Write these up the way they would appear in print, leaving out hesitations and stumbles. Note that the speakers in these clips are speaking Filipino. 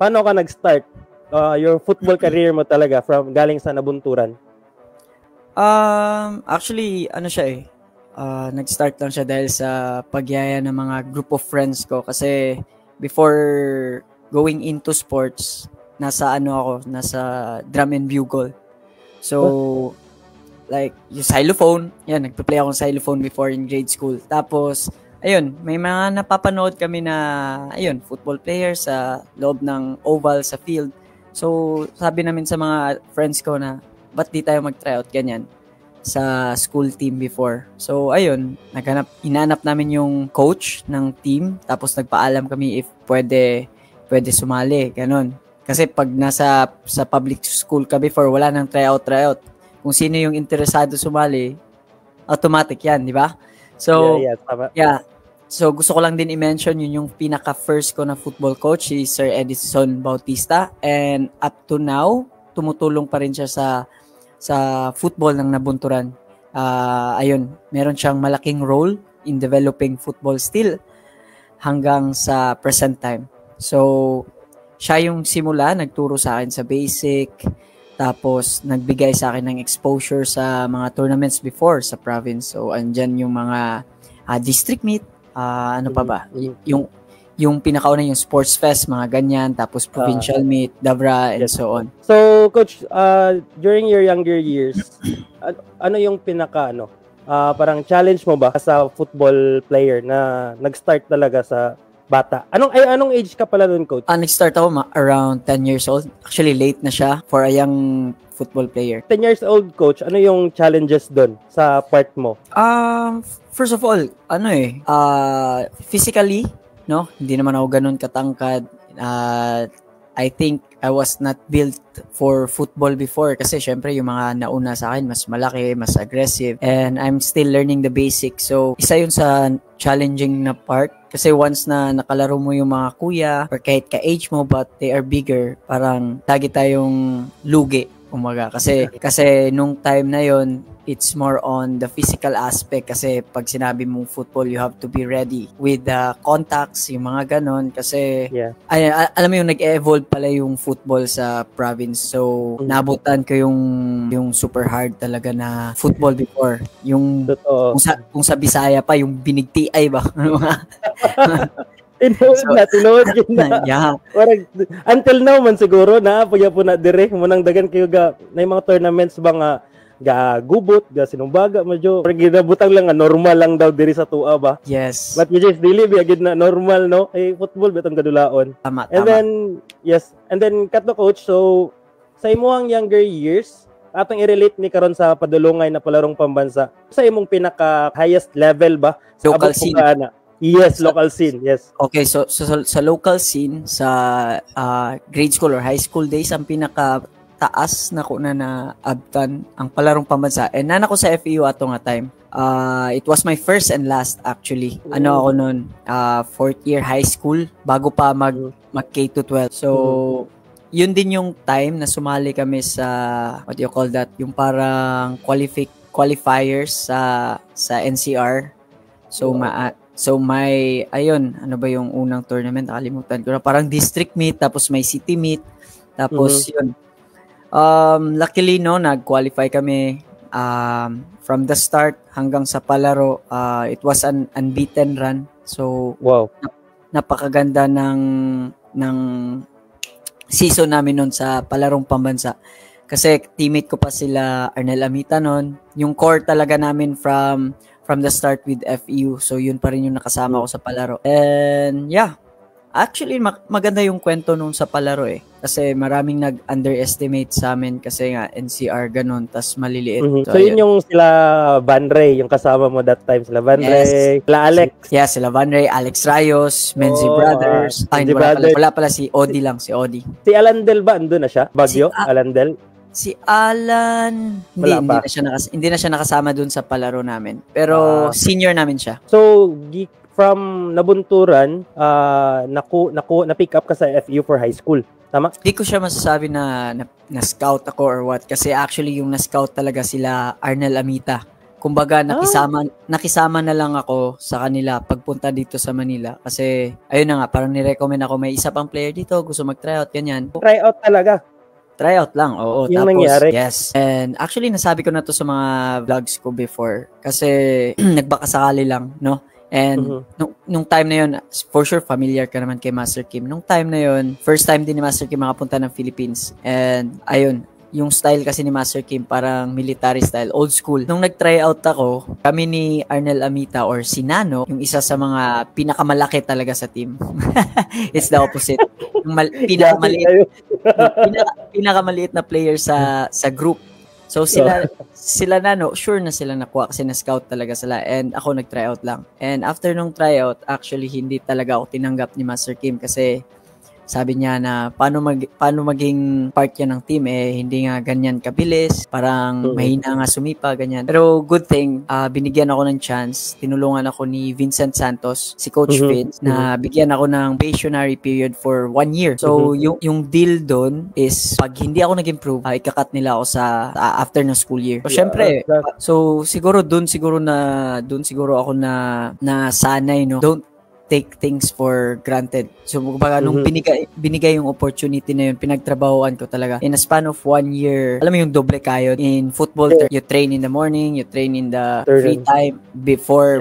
paano ka nag-start your football career mo talaga from galing sa Nabunturan? Actually, ano siya eh. Nag-start lang siya dahil sa pagyaya ng mga group of friends ko kasi before going into sports, nasa drum and bugle. So, like, yung xylophone, yan, nagpa-play ako ng xylophone before in grade school. Tapos, ayun, may mga napapanood kami na, ayun, football players sa loob ng oval sa field. So, sabi namin sa mga friends ko na, ba't di tayo mag-tryout ganyan sa school team before. So, ayun, hinanap namin yung coach ng team, tapos nagpaalam kami if pwede sumali, ganun. Kasi pag sa public school ka before, wala nang tryout. Kung sino yung interesado sumali, automatic yan, di ba? So, yeah. So, gusto ko lang din i-mention yun yung pinaka-first ko na football coach, si Sir Edison Bautista. And up to now, tumutulong pa rin siya sa football ng Nabunturan. Ayun, meron siyang malaking role in developing football still hanggang sa present time. So, siya yung simula, nagturo sa akin sa basic, tapos nagbigay sa akin ng exposure sa mga tournaments before sa province. So, andyan yung mga district meet, ano pa ba? Yung pinakauna yung sports fest, mga ganyan, tapos provincial meet, Dabra, and so on. So, Coach, during your younger years, ano yung parang challenge mo ba sa football player na nag-start talaga sa bata? Anong age ka pala nun, Coach? Nag-start ako around 10 years old. Actually, late na siya for a young football player. 10 years old, Coach, ano yung challenges doon sa part mo? First of all, physically, no? Hindi naman ako ganun katangkad. I think I was not built for football before kasi syempre yung mga nauna sa akin mas malaki, mas aggressive, and I'm still learning the basics. So, isa yun sa challenging na part kasi once na nakalaro mo yung mga kuya or kahit ka-age mo but they are bigger, parang lagi tayong lugi, umaga. Kasi nung time na yon, it's more on the physical aspect kasi pag sinabi mong football, you have to be ready with the contacts, yung mga ganon. Kasi, alam mo yung nag-evolve pala yung football sa province. So, nabutan ko yung super hard talaga na football before. Yung, kung sa Bisaya pa, yung binigtiay ba? Tinuod na. Yeah. Until now man siguro na po na dire mo nang dagan kayo na mga tournaments ba nga gubot, sinumbaga medyo gidabutang lang normal lang daw diri sa tua ba. Yes. But which is dili biagid na normal no kay football betong kadulaon. Tama. And then kato, Coach, so sa imong younger years atong i-relate ni karon sa padulongay na palarong pambansa, sa imong pinaka highest level ba sa local scene? Yes, local scene. Yes. Okay, so sa local scene sa grade school or high school days, ang pinaka taas na ko na abtan ang palarong pambansa. And nana ko sa FEU ato nga time. It was my first and last actually. Ano ako noon, fourth year high school bago pa mag K-12. So yun din yung time na sumali kami sa what do you call that? Yung parang qualifiers sa NCR. So may ayun, ano ba yung unang tournament? Nakalimutan ko na. Parang district meet, tapos may city meet. Tapos yun. Luckily no, nag-qualify kami from the start hanggang sa palaro. It was an unbeaten run. So wow. Napakaganda ng season namin noon sa palarong pambansa. Kasi teammate ko pa sila Arnel Amita noon. Yung core talaga namin from the start with FEU. So, yun pa rin yung nakasama ko sa palaro. And, yeah. Actually, maganda yung kwento nung sa palaro eh. Kasi maraming nag-underestimate sa amin kasi nga NCR ganun, tas maliliit. So, yun yung sila Van Ray, yung kasama mo that time. Sila Van Ray, sila Alex. Yeah, sila Van Ray, Alex Rayos, Menzi Brothers. Wala pala si Odi lang, si Odi. Si Alandel ba? Andun na siya? Baguio? Alandel? Si Alan, hindi na siya nakasama dun sa palaro namin. Pero senior namin siya. So, from Nabunturan, na-pick up ka sa FEU for high school. Tama? Hindi ko siya masasabi na scout ako or what. Kasi actually yung na-scout talaga sila Arnel Amita Kumbaga, nakisama na lang ako sa kanila pagpunta dito sa Manila. Kasi, ayun na nga, parang nirecommend ako, may isa pang player dito, gusto mag-tryout, ganyan. Tryout talaga? Tryout lang, oo. Yung tapos, nangyari? Yes. And actually, nasabi ko na to sa mga vlogs ko before. Kasi, nagbakasakali lang, no? And nung time na yun, for sure familiar ka naman kay Master Kim. Nung time na yun, first time din ni Master Kim makapunta ng Philippines. And ayun, yung style kasi ni Master Kim parang military style, old school. Nung nag-try out ako, kami ni Arnel Amita or si Nano, yung isa sa mga pinakamalaki talaga sa team. It's the opposite. Yung pinakamaliit na player sa group. So sila Nano, sure na sila nakuha kasi na-scout talaga sila, and ako nag-try out lang. And after nung tryout, actually hindi talaga ako tinanggap ni Master Kim kasi sabi niya na paano maging part yan ng team, hindi nga ganyan kabilis, parang mahina nga sumipa, ganyan. Pero good thing, binigyan ako ng chance, tinulungan ako ni Vincent Santos, si Coach Vince, na bigyan ako ng probationary period for 1 year. So yung deal doon is pag hindi ako nag-improve, ikakat nila ako sa after ng school year. So syempre, siguro ako na sanay, no? Don't take things for granted. So, kumbaga, nung binigay yung opportunity na yun, pinagtrabahoan ko talaga. In a span of 1 year, alam mo yung doble kayo. In football, you train in the morning, you train in the free time, before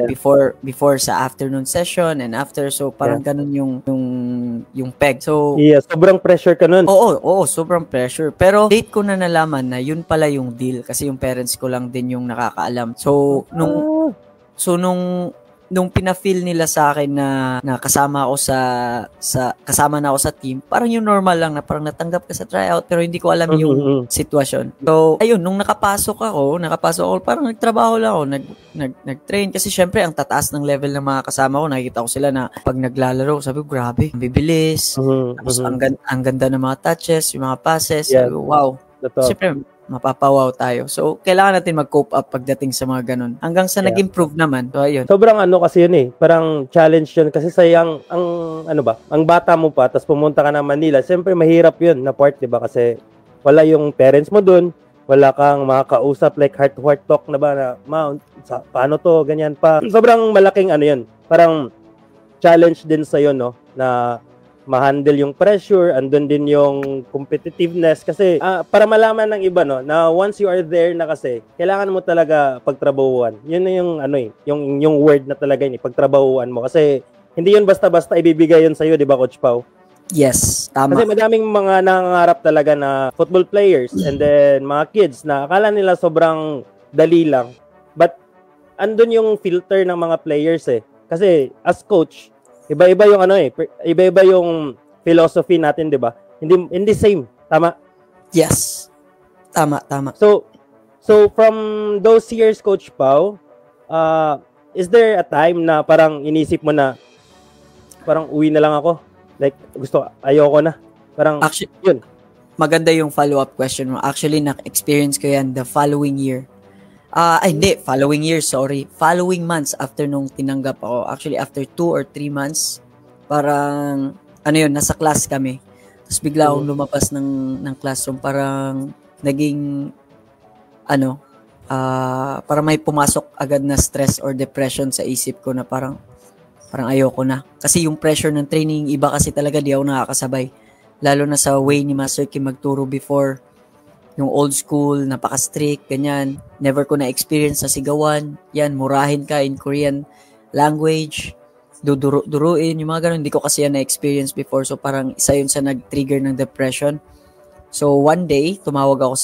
sa afternoon session, and after. So, parang ganun yung peg. So, sobrang pressure ka nun. Oo, sobrang pressure. Pero, late ko na nalaman na yun pala yung deal kasi yung parents ko lang din yung nakakaalam. So, nung pina-feel nila sa akin na kasama ako kasama na ako sa team, parang yung normal lang na parang natanggap ka sa tryout pero hindi ko alam yung sitwasyon. So, ayun, nung nakapasok ako, parang nagtrabaho lang ako, nag-train kasi syempre ang tataas ng level ng mga kasama ko. Nakikita ko sila na pag naglalaro, sabi ko, grabe, ang bibilis. Tapos ang ganda ng mga touches, yung mga passes. Sabi ko, wow. Syempre, mapapawaw tayo. So, kailangan natin mag-cope up pagdating sa mga ganun. Hanggang sa nag-improve naman. So, ayun. Sobrang kasi yun parang challenge yun. Kasi sayang, ang bata mo pa, tapos pumunta ka na Manila, siyempre mahirap yun na part, diba? Kasi wala yung parents mo dun, wala kang makakausap, like heart-to-heart talk na ba, na, paano to, ganyan pa. Sobrang malaking yun. Parang challenge din sa'yo, no? Na ma-handle yung pressure, andun din yung competitiveness kasi para malaman ng iba, no, na once you are there na kasi kailangan mo talaga pagtrabahuan. Yun na yung word na talaga yun, pagtrabahuan mo kasi hindi yun basta-basta ibibigay yun sa'yo, di ba, Coach Pau? Yes, tama. Kasi madaming mga nangangarap talaga na football players and then mga kids na akala nila sobrang dali lang, but andun yung filter ng mga players kasi as coach, iba-iba yung iba-iba yung philosophy natin, 'di ba? Hindi same, tama? Yes. Tama. So from those years, Coach Pau, is there a time na parang inisip mo na parang uwi na lang ako? Like ayoko na. Parang actually, yun. Maganda yung follow-up question mo. Actually, na-experience ko yan the following year. Following months after nung tinanggap ako. Actually, after 2 or 3 months, parang, nasa class kami. Tapos bigla akong lumabas ng classroom. Parang, naging, parang may pumasok agad na stress or depression sa isip ko na parang ayoko na. Kasi yung pressure ng training, iba kasi talaga di ako nakakasabay. Lalo na sa way ni Master Kim magturo before. Yung old school, napaka-strict, ganyan. Never ko na-experience sa sigawan. Yan, murahin ka in Korean language. Duruin, yung mga ganun. Hindi ko kasi yan na-experience before. So, parang isa yun sa nag-trigger ng depression. So, one day, tumawag ako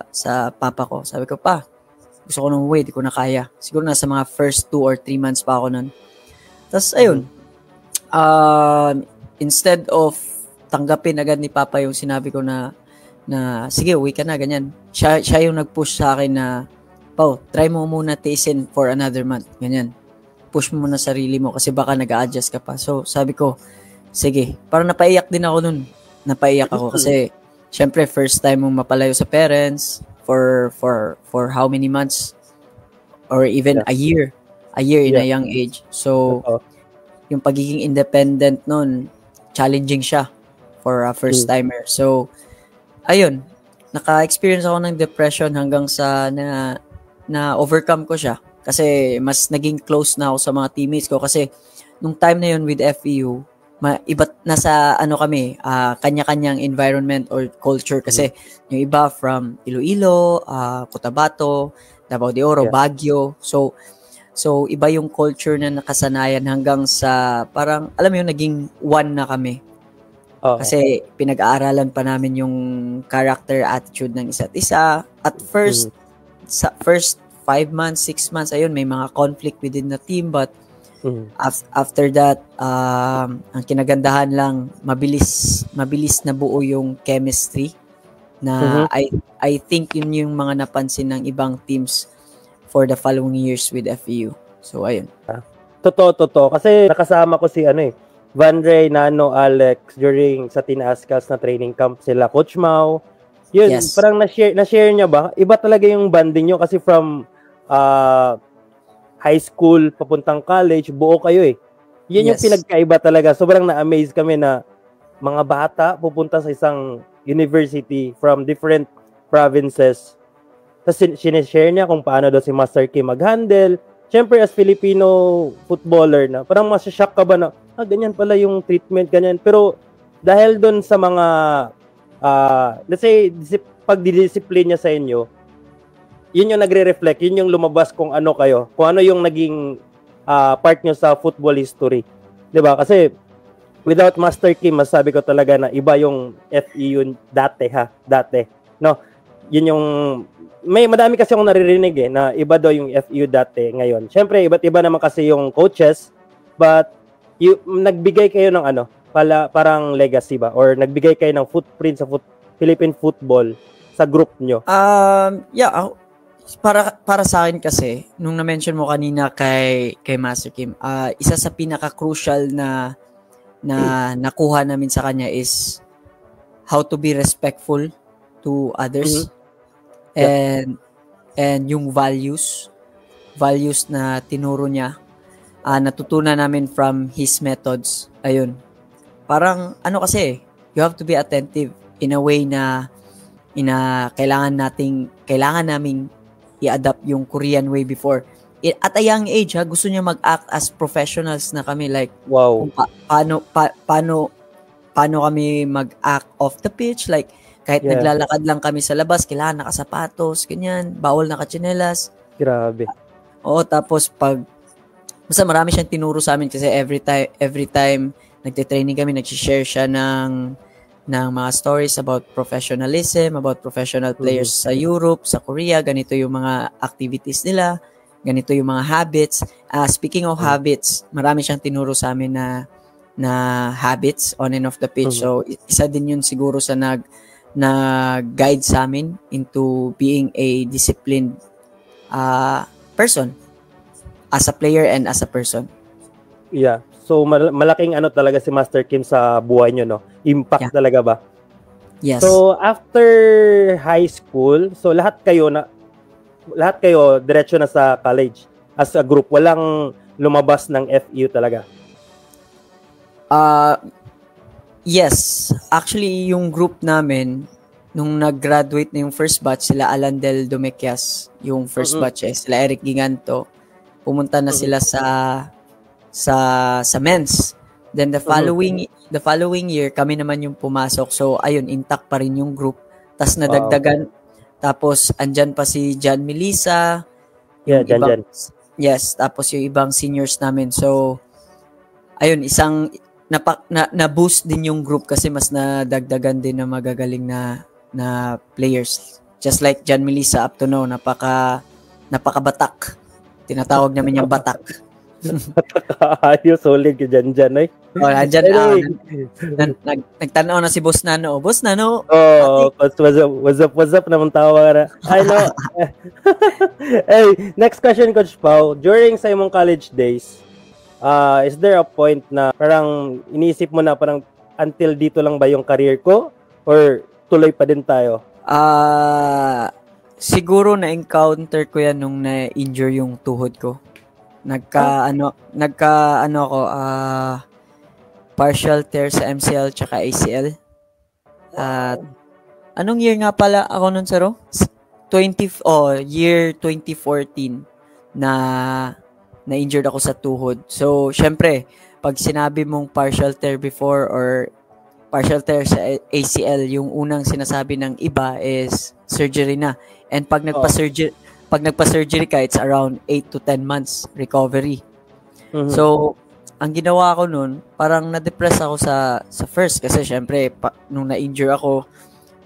sa papa ko. Sabi ko, pa, gusto ko nung di ko na kaya. Siguro nasa mga first 2 or 3 months pa ako nun. Tapos, ayun. Instead of tanggapin agad ni papa yung sinabi ko na sige, uwi ka na, ganyan. Siya yung nag-push sa akin na, Pao, try mo muna tiisin for another month, ganyan. Push mo muna sarili mo kasi baka nag-a-adjust ka pa. So, sabi ko, sige. Parang napaiyak din ako nun. Napaiyak ako kasi, syempre, first time mong mapalayo sa parents for how many months? Or even a year. A year in a young age. So, yung pagiging independent nun, challenging siya for a first-timer. So, ayun, naka-experience ako ng depression hanggang sa na overcome ko siya. Kasi mas naging close na ako sa mga teammates ko kasi nung time na yun with FEU, nasa kami, kanya-kanyang environment or culture kasi yung iba from Iloilo, Cotabato, Davao de Oro, Baguio. So iba yung culture na nakasanayan hanggang sa parang alam mo yun, naging one na kami. Kasi pinag-aaralan pa namin yung character, attitude ng isa't isa. At first, sa first 5 months, 6 months, ayun, may mga conflict within the team. But after that, ang kinagandahan lang, mabilis na buo yung chemistry na I think yun yung mga napansin ng ibang teams for the following years with FEU. So, ayun. Totoo. Kasi nakasama ko si Van Ray, Nano, Alex during sa Tinascas na training camp sila. Coach Mau. Yun, parang na-share niya ba? Iba talaga yung bonding nyo kasi from high school papuntang college, buo kayo eh. Yun yung pinagkaiba talaga. Sobrang na-amaze kami na mga bata pupunta sa isang university from different provinces. Tapos sinishare niya kung paano daw si Master Kim mag-handle. Siyempre, as Filipino footballer na, parang masashock ka ba na, ganyan pala yung treatment, ganyan. Pero, dahil doon sa mga, let's say, pagdidisiplin niya sa inyo, yun yung nagre-reflect, yun yung lumabas kung ano kayo, kung ano yung naging part nyo sa football history. Diba? Kasi, without Master Kim, masabi ko talaga na iba yung FEU dati. No? Yun yung madami kasi akong naririnig na iba daw yung FEU dati ngayon. Siyempre, iba't iba naman kasi yung coaches, but nagbigay kayo ng parang legacy ba? Or nagbigay kayo ng footprint sa Philippine football sa group nyo? Para sa akin kasi, nung na-mention mo kanina kay Master Kim, isa sa pinaka-crucial na nakuha namin sa kanya is how to be respectful to others. And yung values na tinuro niya, natutunan namin from his methods. Ayun. Parang kasi, you have to be attentive in a way na kailangan naming i-adapt yung Korean way before. At a young age, gusto niya mag-act as professionals na kami, like wow. Paano kami mag-act off the pitch, like kahit naglalakad lang kami sa labas, kailangan nakasapatos, ganyan, bawal nakatsinelas. Grabe. Oo, tapos basta marami siyang tinuro sa amin kasi every time nagte-training kami, nag-share siya ng mga stories about professionalism, about professional players sa Europe, sa Korea, ganito yung mga activities nila, ganito yung mga habits. Speaking of habits, marami siyang tinuro sa amin na habits on and off the pitch. So, isa din yun siguro sa nag-guide sa amin into being a disciplined person as a player and as a person. Yeah. So, malaking talaga si Master Kim sa buhay nyo, no? Impact talaga ba? Yes. So, after high school, so lahat kayo diretso na sa college as a group. Walang lumabas ng FEU talaga. Yes. Actually, yung group namin, nung nag-graduate na yung first batch, sila Alandel Domequias, yung first batch sila Eric Giganto, pumunta na sila sa men's. Then the following year, kami naman yung pumasok. So, ayun, intact pa rin yung group. Tas nadagdagan. Tapos, andyan pa si John Melissa. Jan. Yes, tapos yung ibang seniors namin. So, ayun, isang na-boost din yung group kasi mas nadagdagan din na magagaling na players. Just like John Melissa up to now, napaka-batak. Tinatawag namin yung batak. Ayos, solid ka dyan, andyan, nagtanaw na si Boss Nano. Boss Nano. What's up naman tawa na. I know. Hey, next question, Coach Pao. During sa imong college days, is there a point na parang iniisip mo na parang until dito lang ba yung career ko? Or tuloy pa din tayo? Siguro na-encounter ko yan nung na-injure yung tuhod ko. Partial tear sa MCL tsaka ACL. Anong year nga pala ako nun, Saro? Year 2014. na na-injured ako sa tuhod. So, syempre, pag sinabi mong partial tear before or partial tear sa ACL, yung unang sinasabi ng iba is surgery na. And pag nagpa-surgery ka, it's around 8 to 10 months recovery. Mhm. So, ang ginawa ko nun, parang na-depress ako sa first kasi syempre, nung na-injure ako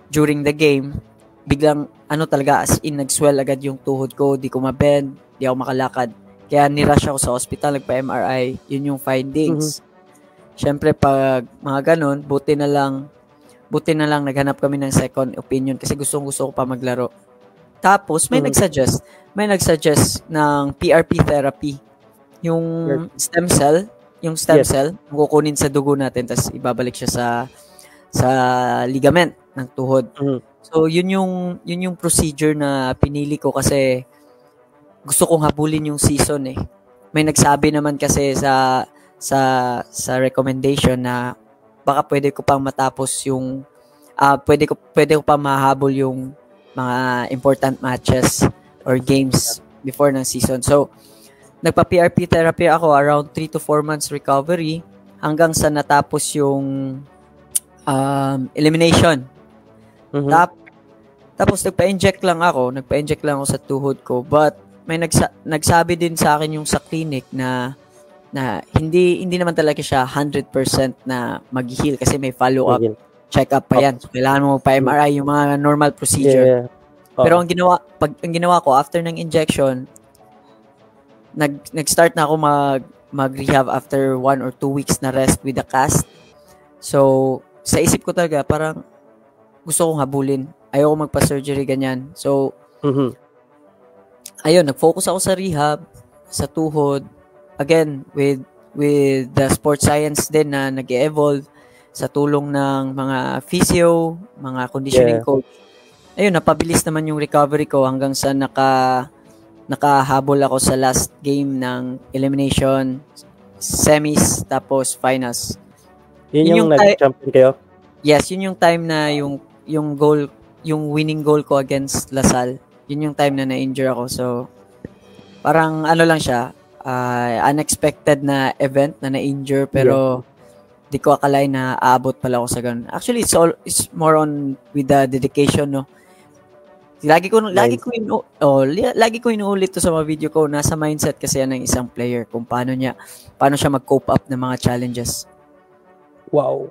during the game, biglang talaga as in nag-swell agad yung tuhod ko, di ko mabend, di ako makalakad. Kaya nirush ako sa hospital, nagpa-MRI, yun yung findings. Syempre pag mga ganun, buti na lang naghanap kami ng second opinion kasi gusto ko pa maglaro. Tapos may nagsuggest ng PRP therapy. Yung stem cell, kukunin sa dugo natin tapos ibabalik siya sa ligament ng tuhod. So yun yung procedure na pinili ko kasi gusto kong habulin yung season eh. May nagsabi naman kasi sa recommendation na baka pwede ko pang matapos yung pwede ko pa mahabol yung mga important matches or games before ng season. So nagpa-PRP therapy ako around 3 to 4 months recovery hanggang sa natapos yung elimination. Tapos nagpa-inject lang ako sa tuhod ko, but may nagsabi din sa akin yung sa clinic na hindi naman talaga siya 100% na mag-heal kasi may follow-up check-up pa yan. So, kailangan mo pa-MRI yung mga normal procedure. Pero ang ginawa ko after ng injection, nag-start na ako mag-rehab after 1 or 2 weeks na rest with the cast. So, sa isip ko talaga, parang gusto kong habulin. Ayoko magpa-surgery, ganyan. So, ayun, nag-focus ako sa rehab, sa tuhod. Again, with the sports science din na nag-evolve sa tulong ng mga physio, mga conditioning coach. Ayun, napabilis naman yung recovery ko hanggang sa nakahabol ako sa last game ng elimination, semis, tapos finals. Yun yung nag-champion kayo? Yes, yun yung time na yung goal, yung winning goal ko against Lasal. Yun yung time na na-injure ako. So, parang lang siya, unexpected na event na na-injure pero di ko akalain na aabot pala ako sa ganun. Actually, it's more on with the dedication, no? Lagi ko inuulit to sa mga video ko. Nasa mindset kasi yan ng isang player kung paano siya mag-cope up ng mga challenges. Wow.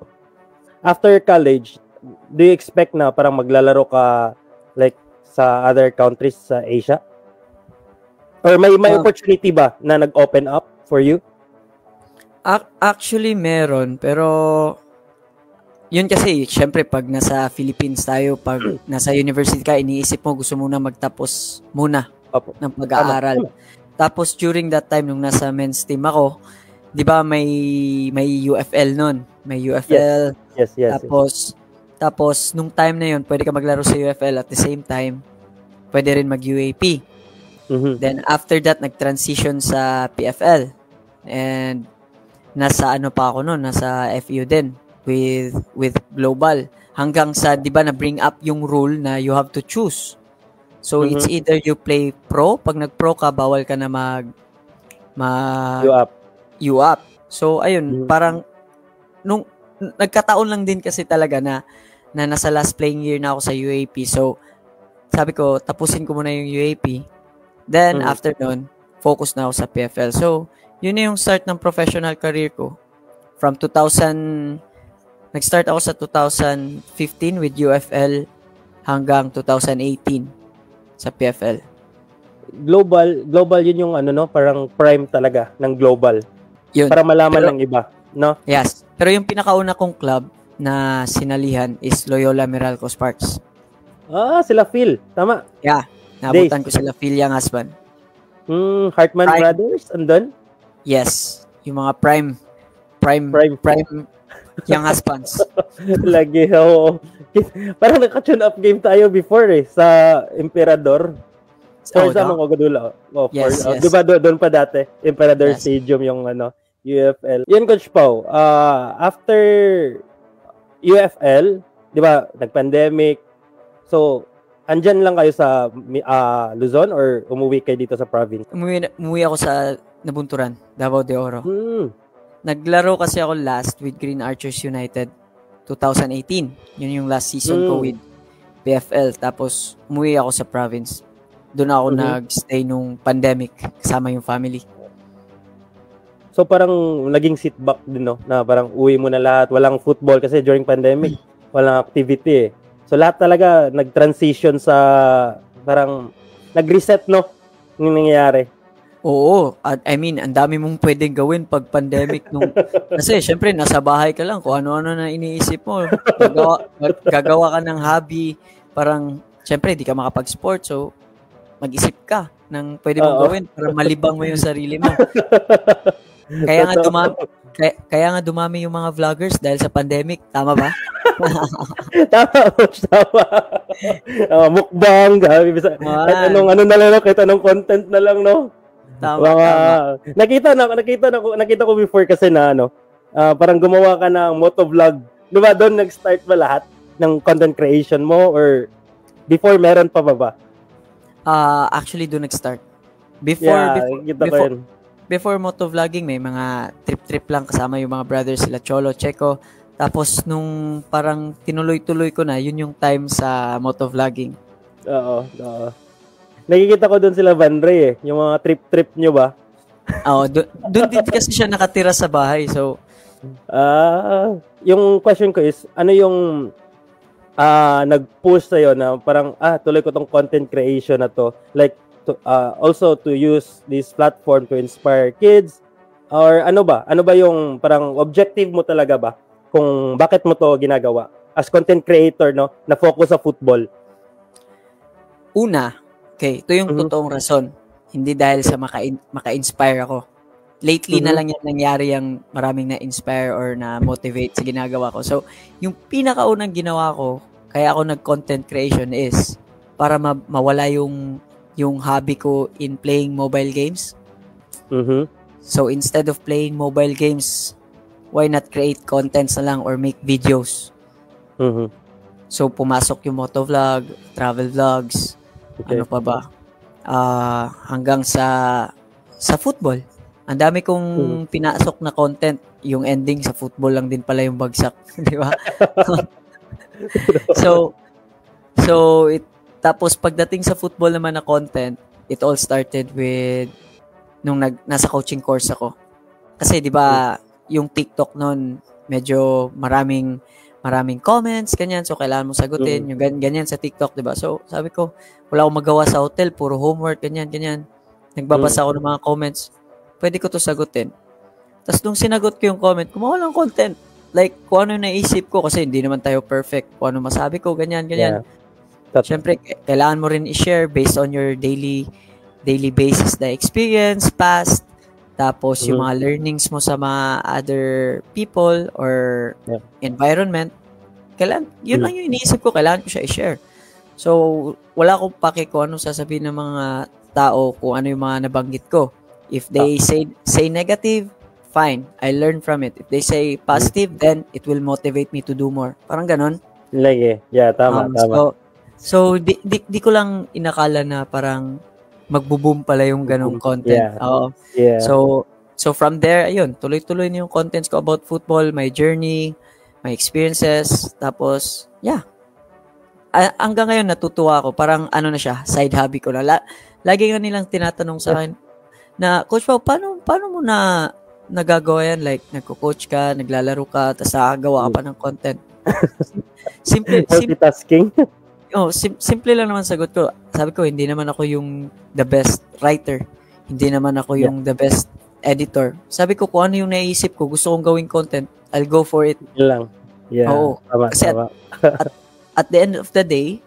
After college, do you expect na parang maglalaro ka like sa other countries sa Asia? Or may opportunity ba na nag-open up for you? Actually, meron. Pero, yun kasi, syempre, pag nasa Philippines tayo, pag nasa university ka, iniisip mo, gusto mo na magtapos muna ng pag-aaral. Tapos, during that time, nung nasa men's team ako, di ba, may UFL nun. May UFL. Yes. Tapos, nung time na yun, pwede ka maglaro sa UFL at the same time, pwede rin mag-UAP. Then, after that, nag-transition sa PFL. And, nasa nasa FU din with Global. Hanggang sa, di ba, na-bring up yung rule na you have to choose. So, it's either you play pro, pag nag-pro ka, bawal ka na U-up. So, ayun, parang, nung, nagkataon lang din kasi talaga na nasa last playing year na ako sa UAP. So, sabi ko, tapusin ko muna yung UAP. Then, after nun, focus na ako sa PFL. So, yun na yung start ng professional career ko. From nag-start ako sa 2015 with UFL hanggang 2018 sa PFL. Global yun yung parang prime talaga ng global. Yun. Para malaman ng iba, no? Yes. Pero yung pinakauna kong club na sinalihan is Loyola Meralco Sparks. Sila Phil. Tama. Yeah. Nabutan ko sila Phil Young Husband. Hartman Brothers, andun? Yes. Yung mga prime Young Husbands. Lagi, parang naka-tune up game tayo before sa Emperador. Sama ko gadula. Yes. Diba doon pa dati? Emperador Stadium yung UFL. Yan, Coach Pau. After UFL, diba, nag-pandemic. So, andyan lang kayo sa Luzon or umuwi kayo dito sa province? Umuwi ako sa Nabunturan, Davao de Oro. Naglaro kasi ako last with Green Archers United 2018. Yun yung last season ko with PFL. Tapos umuwi ako sa province. Doon ako nag-stay nung pandemic kasama yung family. So parang naging sit back din, no? Na parang uwi mo na lahat, walang football kasi during pandemic, walang activity eh. So lahat talaga nag-transition sa parang nag-reset, no? Yung nangyayari. Oo, I mean, ang dami mong pwedeng gawin pag pandemic kasi syempre nasa bahay ka lang kung ano-ano na iniisip mo. Gagawa ka ng hobby, parang syempre di ka makapag-sport, so mag-isip ka ng pwede mong gawin para malibang mo yung sarili mo. Kaya nga dumami yung mga vloggers dahil sa pandemic, tama ba? Tama. Mukbang, kahit anong content na lang, no? Tama. Nakita ko before kasi na parang gumawa ka ng motovlog. 'Di ba doon nag-start ba lahat ng content creation mo or before meron pa ba? Actually doon nag-start. Before motovlogging, may mga trip-trip lang kasama yung mga brothers sila Cholo, Checo. Tapos nung parang tinuloy-tuloy ko na, yun yung time sa motovlogging. Oo. Nakikita ko doon sila Van Ray yung mga trip-trip nyo ba? Oo, doon din kasi siya nakatira sa bahay. So, yung question ko is, ano yung nag-push sa'yo na parang, tuloy ko tong content creation na to. Like, also to use this platform to inspire kids? Or ano ba yung parang objective mo talaga ba? Kung bakit mo to ginagawa? As content creator, no? Na focus sa football. Una, ito yung totoong rason. Hindi dahil sa maka-inspire ako. Lately na lang yan nangyari yung maraming na-inspire or na-motivate sa ginagawa ko. So, yung pinakaunang ginawa ko, kaya ako nag-content creation is para mawala yung hobby ko in playing mobile games. So, instead of playing mobile games, why not create contents na lang or make videos? So, pumasok yung motovlog, travel vlogs, ano pa ba? Hanggang sa football. Ang dami kong pinasok na content. Yung ending sa football lang din pala yung bagsak. Di ba? Tapos pagdating sa football naman na content, it all started with nung nasa coaching course ako. Kasi 'di ba, yung TikTok noon medyo maraming comments ganyan, so kailangan mo sagutin yung ganyan sa TikTok, 'di ba? So sabi ko, wala akong magawa sa hotel, puro homework ganyan. Nagbabasa ako ng mga comments. Pwede ko 'to sagutin. Tapos nung sinagot ko yung comment, gumawa ng content. Like kung ano yung naisip ko kasi hindi naman tayo perfect. Kung ano masabi ko ganyan. Yeah. Siyempre, kailangan mo rin i-share based on your daily basis na experience, past, tapos yung mga learnings mo sa mga other people or environment. Yun lang yung iniisip ko, kailangan ko siya i-share. So, wala akong pake kung ano sasabihin ng mga tao kung ano yung mga nabanggit ko. If they say negative, fine, I learn from it. If they say positive, then it will motivate me to do more. Parang ganon. Lagi. Yeah, tama. So di ko lang inakala na parang magbo-boom pala yung ganong content. Yeah. So from there, ayun, tuloy-tuloy na yung contents ko about football, my journey, my experiences, tapos hanggang ngayon natutuwa ako, parang ano na siya, side hobby ko na. Lagi nga nilang tinatanong sa akin na, Coach Pao, paano mo na nagagawa yan? Like, nagko-coach ka, naglalaro ka, tapos nakagawa ka pa ng content. Simple multitasking. Simple lang naman sagot ko. Sabi ko, hindi naman ako yung the best writer. Hindi naman ako yung the best editor. Sabi ko, kung ano yung naisip ko, gusto kong gawing content, I'll go for it. Yun lang. Yeah. Oo. Kasi at the end of the day,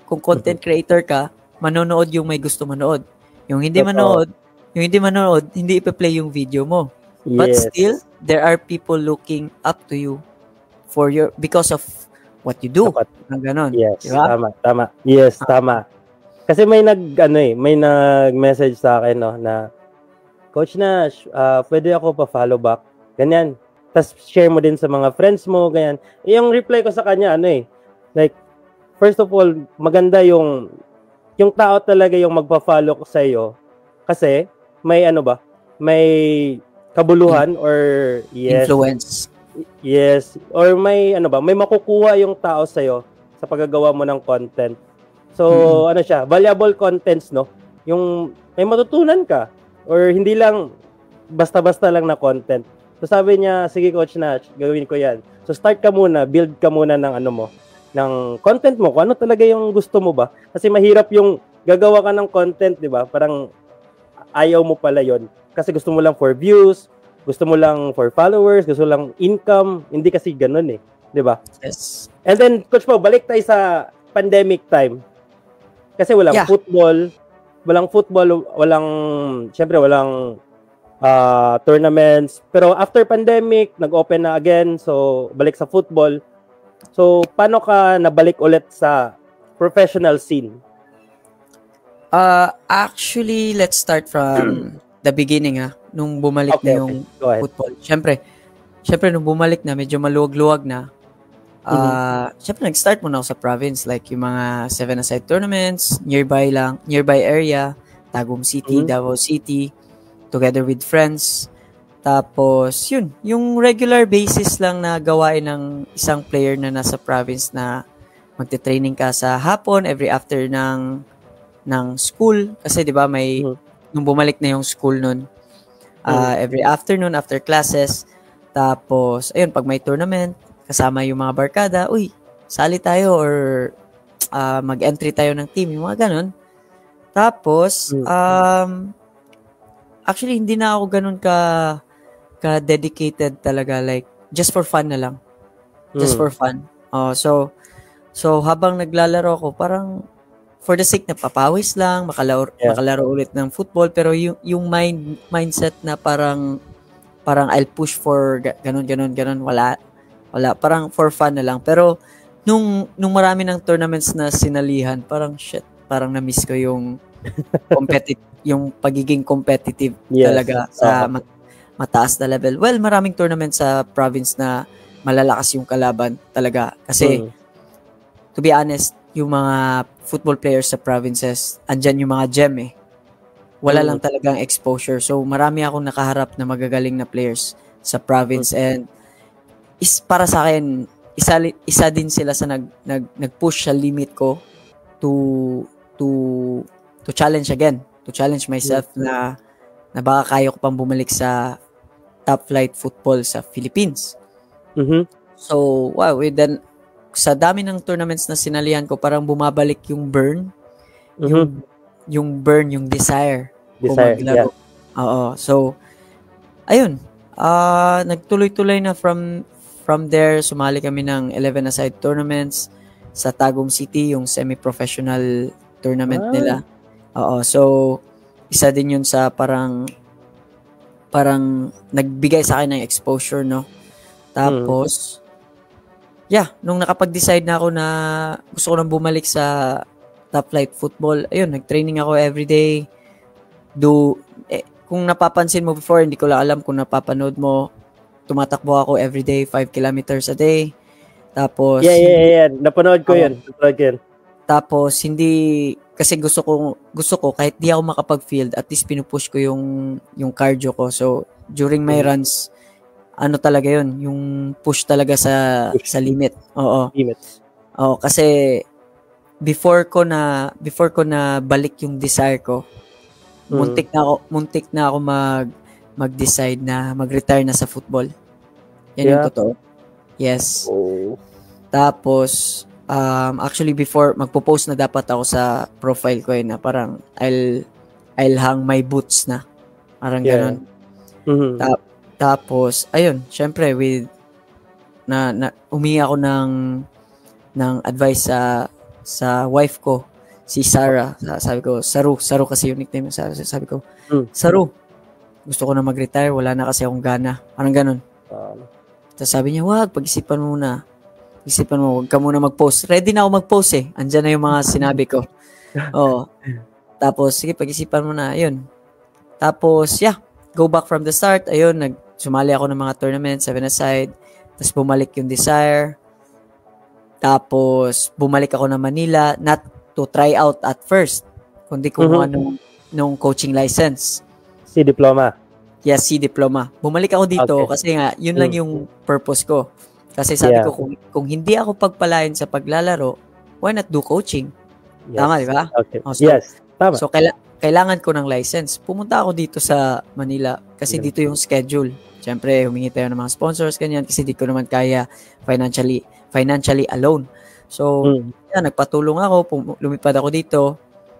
kung content creator ka, manonood yung may gusto manood. Yung hindi manood, hindi ipa-play yung video mo. Yes. But still, there are people looking up to you because of what you do. Ng ganon. Yes, diba? Tama. Yes, tama. Kasi may nag-message sa akin na Coach Nash, pwede ako pa-follow back. Ganyan. Tapos share mo din sa mga friends mo, ganyan. Yung reply ko sa kanya like first of all, maganda yung tao talaga yung magpa-follow sa iyo kasi may may kabuluhan or influence. Yes, or may may makukuha yung tao sa iyo sa paggagawa mo ng content. So, siya, valuable contents, no? Yung may matutunan ka or hindi lang basta-basta lang na content. So, sabi niya, sige Coach Nash, gawin ko 'yan. So, start ka muna, build ka muna ng ng content mo, kung ano talaga yung gusto mo ba. Kasi mahirap yung gagawa ka ng content, di ba? Parang ayaw mo pala yon kasi gusto mo lang for views, gusto mo lang for followers, gusto mo lang income. Hindi kasi ganun di ba? Yes. And then, Coach Pao, balik tayo sa pandemic time. Kasi walang football, syempre walang tournaments. Pero after pandemic, nag-open na again, so balik sa football. So, paano ka nabalik ulit sa professional scene? Actually, let's start from the beginning nung bumalik na yung football. Syempre nung bumalik na, medyo maluwag-luwag na. Syempre nag-start muna ako sa province, like yung mga 7-a-side tournaments, nearby area, Tagum City, Davao City, together with friends. Tapos, yun, yung regular basis lang na gawain ng isang player na nasa province na magte-training ka sa hapon, every after ng school. Kasi, di ba, nung bumalik na yung school nun, every afternoon, after classes. Tapos, ayun, pag may tournament, kasama yung mga barkada, uy, sali tayo or mag-entry tayo ng team, yung mga ganun. Tapos, actually, hindi na ako ganun ka-dedicated talaga, like, just for fun na lang. Just for fun. So habang naglalaro ako, parang for the sake na papawis lang, makalaro ulit ng football, pero yung mindset na parang I'll push for ganun, wala. Parang for fun na lang. Pero, nung marami ng tournaments na sinalihan, parang na-miss ko yung yung pagiging competitive talaga sa mataas na level. Well, maraming tournaments sa province na malalakas yung kalaban talaga. Kasi, to be honest, yung mga football players sa provinces, andyan yung mga gem Wala lang talagang exposure. So, marami akong nakaharap na magagaling na players sa province. And, para sa akin, isa din sila sa nag-push sa limit ko to challenge again. To challenge myself na baka kaya ko pang bumalik sa top flight football sa Philippines. So, wow, then sa dami ng tournaments na sinalihan ko, parang bumabalik yung burn, yung desire ko maglaro. Oo. So, ayun. Nagtuloy-tuloy na from there, sumali kami ng 11-a-side tournaments sa Tagum City, yung semi-professional tournament nila. Oo. So, isa din yun sa parang nagbigay sa akin ng exposure, no? Tapos, nung nakapag-decide na ako na gusto ko nang bumalik sa top flight football, ayun, nag-training ako everyday. Kung napapansin mo before, hindi ko lang alam kung napapanood mo, tumatakbo ako everyday, 5 kilometers a day. Tapos, napanood ko yun. Tapos, kasi gusto ko kahit di ako makapag-field, at least pinupush ko yung cardio ko. So, during my runs, talaga yun, yung push talaga sa limit. Oo. Limits. Oo, kasi before ko na balik yung desire ko, muntik na ako mag-decide na mag-retire na sa football. Yan yung totoo. Yes. Tapos, actually before magpo-post na dapat ako sa profile ko na parang I'll hang my boots na. Parang ganun. Tapos ayun, syempre with humingi ako ng advice sa wife ko, si Sarah. Sabi ko, Saru kasi yung nickname niya. Sabi ko, Saru, gusto ko na mag-retire, wala na kasi akong gana. Parang ganun. Tapos sabi niya, wag, pag-isipan mo muna. Huwag ka muna mag-post. Ready na ako mag-post Andyan na yung mga sinabi ko. Tapos, sige, pag-isipan mo na. Ayun. Tapos, go back from the start. Ayun, sumali ako ng mga tournaments, 7-a-side. Tapos bumalik yung desire. Tapos, bumalik ako ng Manila, not to try out at first, kundi kumuha nung coaching license. Si diploma. Yes, si diploma. Bumalik ako dito kasi nga, yun lang yung purpose ko. Kasi sabi ko, kung hindi ako pagpalain sa paglalaro, why not do coaching? Yes. Tama, di ba? Okay. Yes, tama. So, kailangan ko ng license. Pumunta ako dito sa Manila kasi dito yung schedule. Siyempre, humingi tayo ng mga sponsors, ganyan, kasi di ko naman kaya financially alone. So, nagpatulong ako, lumipad ako dito.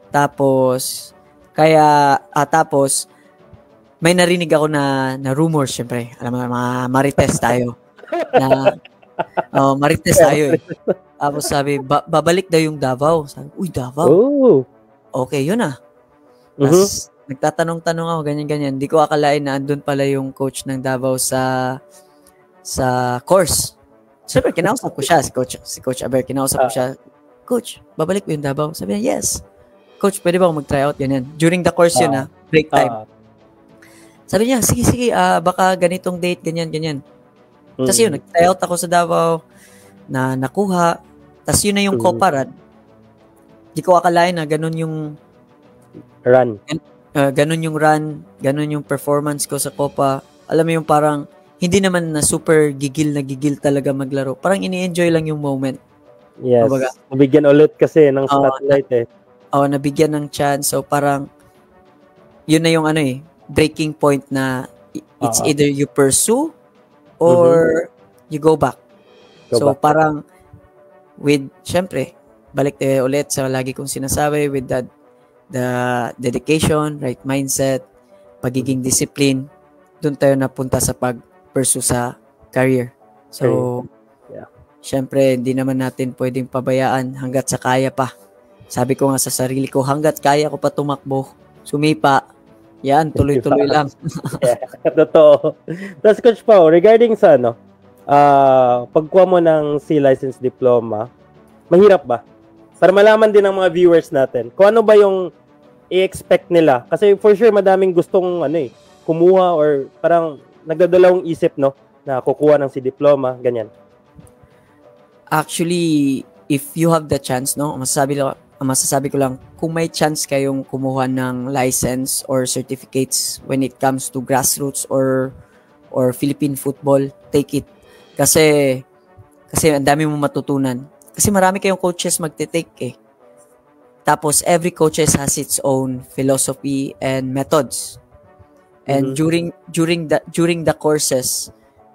Tapos, may narinig ako na rumors, siyempre. Alam mo, mga marites tayo. Marites tayo eh. Tapos sabi, babalik daw yung Davao. Sabi, uy, Davao? Oh. Okay, yun ah. Tapos, nagtatanong-tanong ako, ganyan-ganyan. Hindi ko akalain na andun pala yung coach ng Davao sa course. Siyempre, kinausap ko siya, si Coach Aber, kinausap ko siya, Coach, babalik ba yung Davao? Sabi niya, yes. Coach, pwede ba ako mag-try out? Ganyan. During the course yun break time. Sabi niya, sige, baka ganitong date, ganyan. Tapos yun, nag-try out ako sa Davao, na nakuha. Tapos yun na yung Copa Run. Di ko akalain na ganun yung run. Ganun yung run, ganun yung performance ko sa Copa. Alam mo yung parang, hindi naman na super gigil talaga maglaro. Parang ini-enjoy lang yung moment. Yes. Nabigyan ulit kasi ng spotlight nabigyan ng chance. So parang, yun na yung breaking point na it's either you pursue or you go back. Parang, syempre, balik tayo ulit sa lagi kong sinasabi with the dedication, right mindset, pagiging discipline, doon tayo napunta sa pag-pursue sa career. So, syempre, hindi naman natin pwedeng pabayaan hanggat sa kaya pa. Sabi ko nga sa sarili ko, hanggat kaya ko pa tumakbo, sumipa, yan, tuloy-tuloy lang. Totoo. Tapos Coach Pao, regarding sa pagkuha mo ng C-License Diploma, mahirap ba? Para malaman din ng mga viewers natin, kung ano ba yung i-expect nila. Kasi for sure, madaming gustong kumuha or parang nagdadalawang isip, na kukuha ng C-Diploma, ganyan. Actually, if you have the chance, masasabi ko lang, kung may chance kayong kumuha ng license or certificates when it comes to grassroots or Philippine football, take it. Kasi ang dami mo matutunan. Kasi marami kayong coaches magte-take eh. Tapos every coaches has its own philosophy and methods. And during the courses,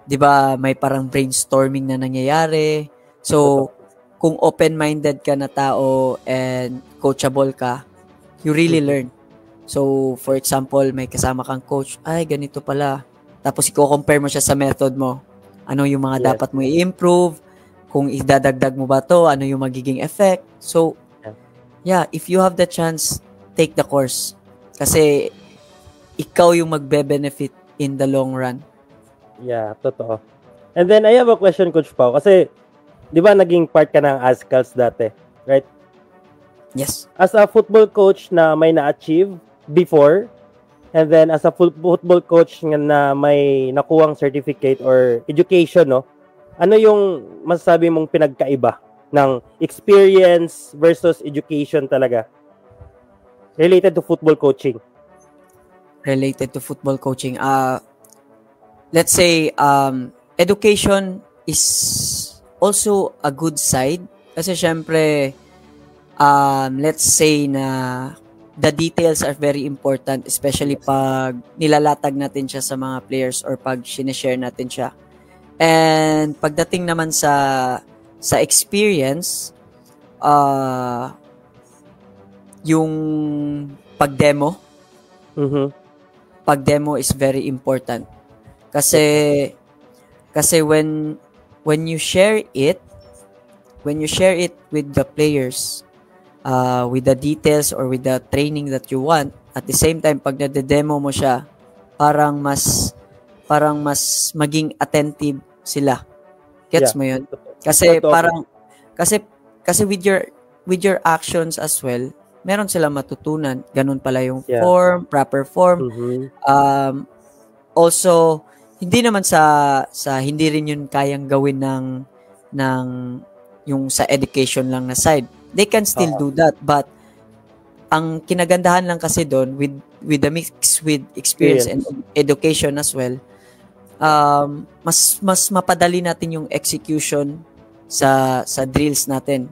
'di ba, may parang brainstorming na nangyayari. So, kung open-minded ka na tao and coachable ka, you really learn. So, for example, may kasama kang coach, ay ganito pala. Tapos i-compare mo siya sa method mo. Ano yung mga dapat mo i-improve? Kung idadagdag mo ba to, ano yung magiging effect? So, if you have the chance, take the course. Kasi, ikaw yung magbe-benefit in the long run. Yeah, totoo. And then, I have a question, Coach Pao. Kasi, di ba naging part ka ng ASCALs dati? Right? Yes. As a football coach na may na-achieve before, and then as a football coach na may nakuwang certificate or education, ano yung masasabi mong pinagkaiba ng experience versus education talaga related to football coaching? Related to football coaching. Let's say, education is also a good side. Kasi syempre, let's say na the details are very important, especially pag nilalatag natin siya sa mga players or pag sinishare natin siya. And pagdating naman sa experience, yung pag-demo, pag-demo is very important. Kasi when you share it with the players, with the details or with the training that you want, at the same time pag nade-demo mo siya, parang mas maging attentive sila. Gets mo yun? Kasi parang kasi with your actions as well, meron silang matutunan. Ganun pala yung proper form. Also, hindi naman sa hindi rin yun kayang gawin ng yung sa education lang na side. They can still do that, but ang kinagandahan lang kasi doon with the mix with experience and education as well, mas mapadali natin yung execution sa drills natin.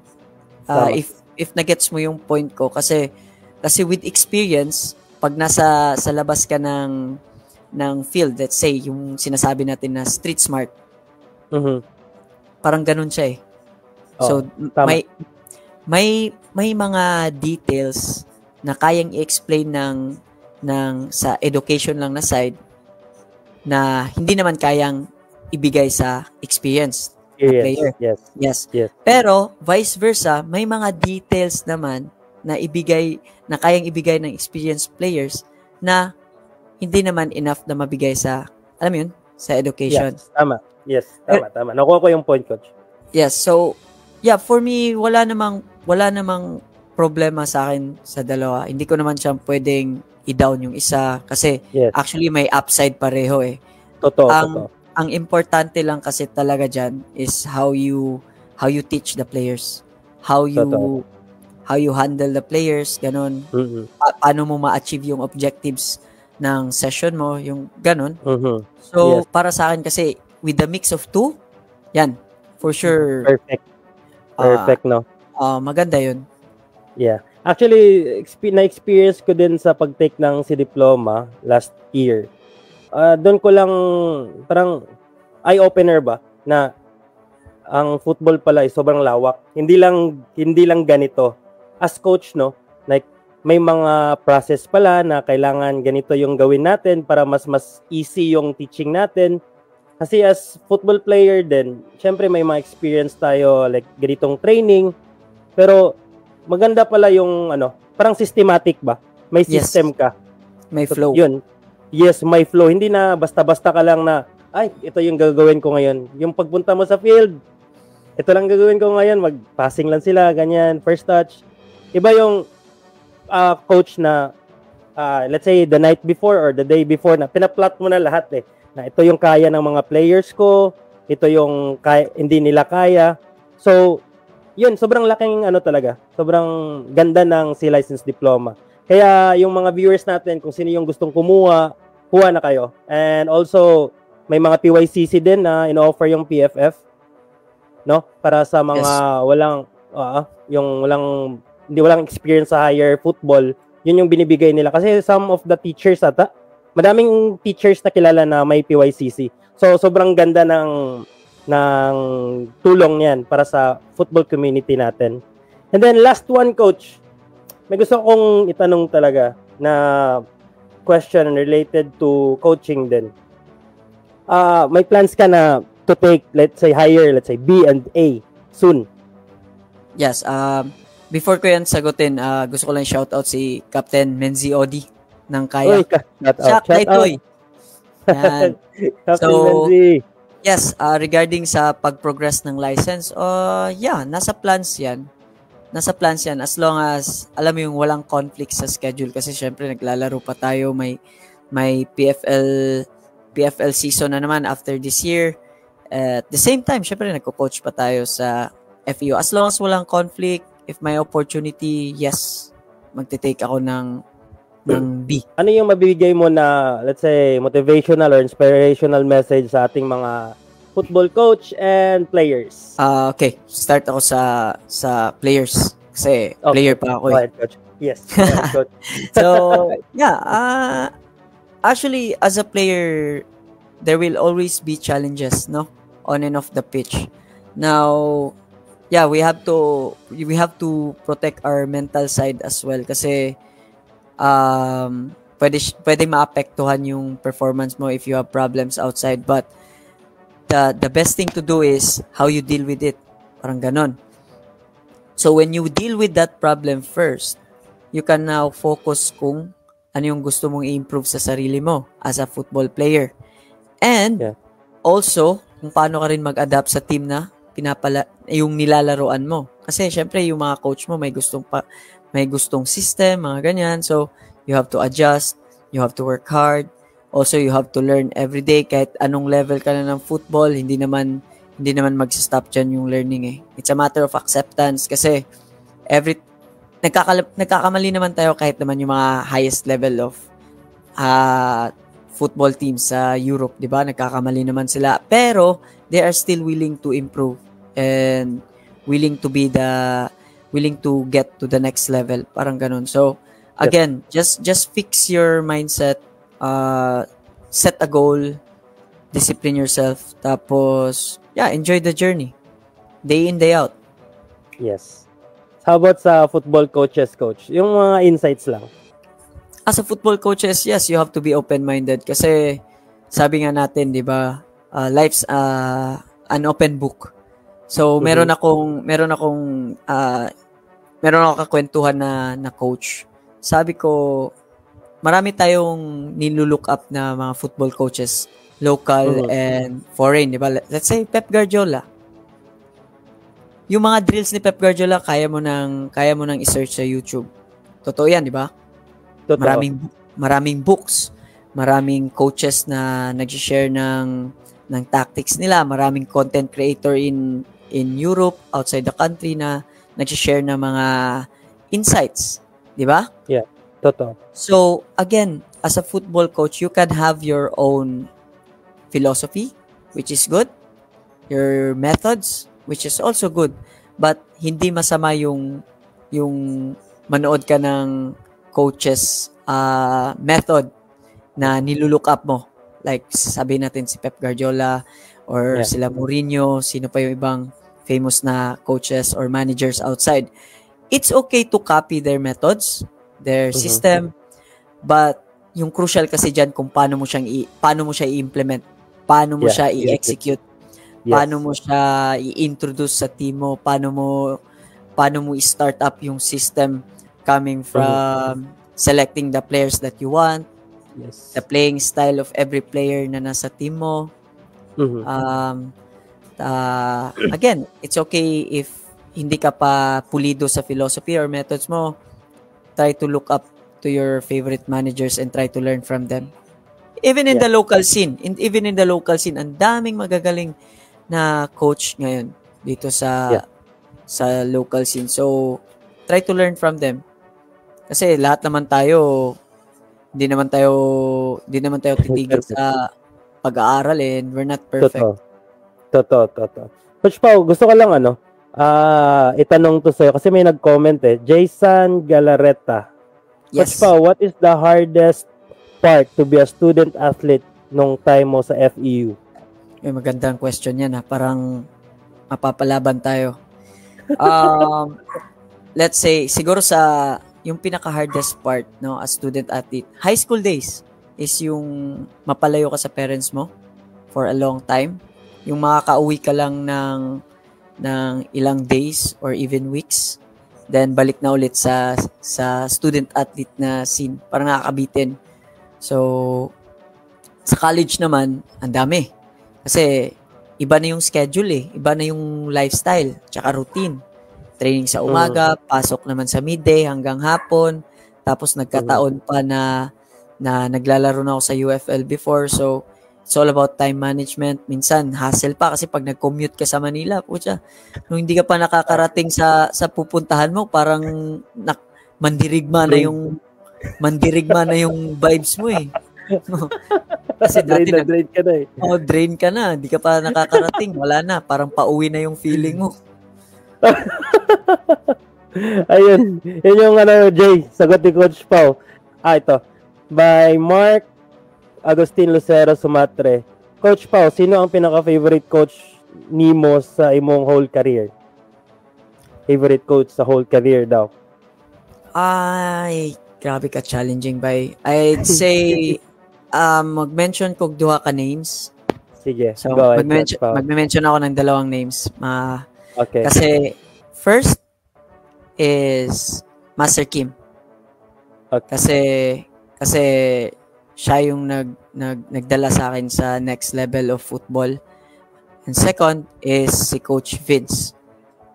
If nagets mo yung point ko, kasi with experience, pag nasa labas ka ng field, let's say yung sinasabi natin na street smart, parang ganun siya eh. So may mga details na kayang i-explain ng sa education lang na side na hindi naman kayang ibigay sa experience player. Yes. Pero vice versa, may mga details naman na kayang ibigay ng experienced players na hindi naman enough na mabigay sa, alam mo yun, sa education. Yes, tama. Nakuha ko yung point, coach. Yes, so yeah, for me wala namang problema sa akin sa dalawa. Hindi ko naman siya pwedeng i-down yung isa kasi actually may upside pareho eh. Totoo. Ang importante lang kasi talaga dyan is how you teach the players. How you handle the players, ganon. Paano mo ma-achieve yung objectives ng session mo, yung ganon. So, para sa akin kasi with the mix of two, yan, for sure. Perfect, no? Maganda yun. Yeah. Actually, na-experience ko din sa pag-take ng diploma last year. Doon ko lang parang eye-opener ba na ang football pala ay sobrang lawak. Hindi lang ganito. As coach, no, like may mga process pala na kailangan ganito yung gawin natin para mas easy yung teaching natin. Kasi as football player din, syempre may mga experience tayo like ganitong training. Pero maganda pala yung parang systematic ba? May system ka. May flow. Yun. Yes, may flow. Hindi na basta-basta ka lang na, ay, ito yung gagawin ko ngayon. Yung pagpunta mo sa field, ito lang gagawin ko ngayon. Mag-passing lang sila, ganyan, first touch. Iba yung coach na, let's say, the night before or the day before na pinaplot mo na lahat eh. Na ito yung kaya ng mga players ko, ito yung hindi nila kaya. So, yun, sobrang laking talaga. Sobrang ganda ng C-License Diploma. Kaya yung mga viewers natin, kung sino yung gustong kuha na kayo. And also, may mga PYCC din na ino-offer yung PFF. No? Para sa mga walang experience sa higher football, yun yung binibigay nila. Kasi some of the teachers madaming teachers na kilala na may PYCC. So, sobrang ganda ng tulong niyan para sa football community natin. And then last one, coach. May gusto kong itanong talaga na question related to coaching din. May plans ka na to take, let's say higher, let's say B and A soon? Yes, before ko yan sagutin, gusto ko lang shout out si Captain Menzi Odi ng Kaya. Shout out. So, Menzi. Yes, regarding sa pag-progress ng license, nasa plans yan. Nasa plans yan as long as, alam mo yung walang conflict sa schedule kasi syempre naglalaro pa tayo, may PFL season na naman after this year. At the same time, syempre nagko-coach pa tayo sa FEO. As long as walang conflict, if may opportunity, yes, magte-take ako ng B. Ano yung mabibigay mo na, let's say, motivational or inspirational message sa ating mga football coach and players? Okay, start ako sa players kasi player pa ako. Ahead, coach. Yes, coach. So, yeah, actually as a player there will always be challenges, no? On and off the pitch. Now, yeah, we have to protect our mental side as well kasi pwede maapektuhan yung performance mo if you have problems outside, but the best thing to do is how you deal with it. Parang ganon. So when you deal with that problem first, you can now focus kung ano yung gusto mong i-improve sa sarili mo as a football player. And also, kung paano ka rin mag-adapt sa team na yung nilalaroan mo. Kasi syempre yung mga coach mo may gustong system, mga ganyan. So, you have to adjust, you have to work hard. Also, you have to learn every day kahit anong level ka na ng football. Hindi naman hindi naman mag-stop dyan yung learning eh. It's a matter of acceptance kasi nagkakamali naman tayo kahit naman yung mga highest level of football teams sa Europe, di ba? Nagkakamali naman sila. Pero, they are still willing to improve and willing to get to the next level. Parang ganun. So, again, just fix your mindset, set a goal, discipline yourself, tapos, enjoy the journey. Day in, day out. Yes. How about sa football coaches, coach? Yung mga insights lang. As a football coaches, yes, you have to be open-minded kasi sabi nga natin, 'di ba, life's an open book. So, meron akong kakwentuhan na coach. Sabi ko, marami tayong nilulook up na mga football coaches, local and foreign, 'di ba? Let's say Pep Guardiola. Yung mga drills ni Pep Guardiola, kaya mo nang i-search sa YouTube. Totoo 'yan, 'di ba? Maraming books, maraming coaches na nag-share ng tactics nila, maraming content creator in Europe, outside the country na nag-share ng mga insights, 'di ba? Yeah, totoo. So, again, as a football coach, you can have your own philosophy, which is good, your methods, which is also good, but hindi masama yung manood ka ng coaches method na nilulook up mo. Like, sabihin natin si Pep Guardiola or sila Mourinho, sino pa yung ibang famous na coaches or managers outside. It's okay to copy their methods, their system, but yung crucial kasi dyan kung paano mo siya i-implement, paano mo siya i-execute, paano mo siya i-introduce sa team mo, paano mo i-start up yung system coming from selecting the players that you want, the playing style of every player na nasa team mo. Again, it's okay if hindi ka pa pulido sa philosophy or methods mo. Try to look up to your favorite managers and try to learn from them. Even in the local scene, ang daming magagaling na coach ngayon dito sa local scene. So, try to learn from them. Kasi lahat naman tayo, hindi naman tayo titigil sa pag-aaral and we're not perfect. Totoo. Coach Pao, gusto ko lang itanong to sa'yo kasi may nag-comment Jason Galareta. Coach Pao, what is the hardest part to be a student athlete nung time mo sa FEU? May magandang question yan parang mapapalaban tayo. Let's say, siguro yung pinaka-hardest part, no, as student athlete, high school days is yung mapalayo ka sa parents mo for a long time. Yung makakauwi ka lang ng ilang days or even weeks, then balik na ulit sa student athlete na scene. Parang nakakabitin. So, sa college naman, ang dami. Kasi, iba na yung schedule iba na yung lifestyle, tsaka routine. Training sa umaga, pasok naman sa midday hanggang hapon. Tapos nagkataon pa na naglalaro na ako sa UFL before. So, it's all about time management. Minsan, hassle pa kasi pag nag-commute ka sa Manila, putya, nung hindi ka pa nakakarating sa pupuntahan mo, parang mandirigma na yung vibes mo Kasi dati drain ka na drain ka na. Hindi ka pa nakakarating. Wala na. Parang pauwi na yung feeling mo. Ayun. Yun yung Jay, sagot ni Coach Pao. Ito. By Mark Agustin Lucero Sumatre. Coach Pao, sino ang pinaka-favorite coach nimo sa imong whole career? Favorite coach sa whole career daw. Ay, grabe ka challenging by. I'd say mag-mention ko duha ka names. Sige. So, mag-mention ako ng dalawang names. Okay. Kasi first is Master Kim. Okay. Kasi siya yung nagdala sa akin sa next level of football. And second is si Coach Vince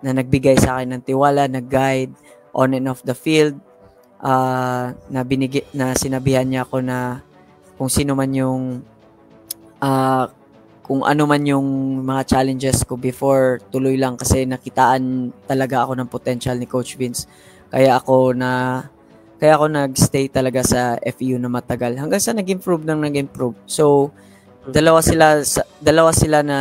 na nagbigay sa akin ng tiwala, nag-guide on and off the field, na sinabihan niya ako na kung sino man yung kung ano man yung mga challenges ko before, tuloy lang kasi nakitaan talaga ako ng potential ni Coach Vince. Kaya ako nagstay talaga sa FEU na matagal hanggang sa nag-improve. So, dalawa sila na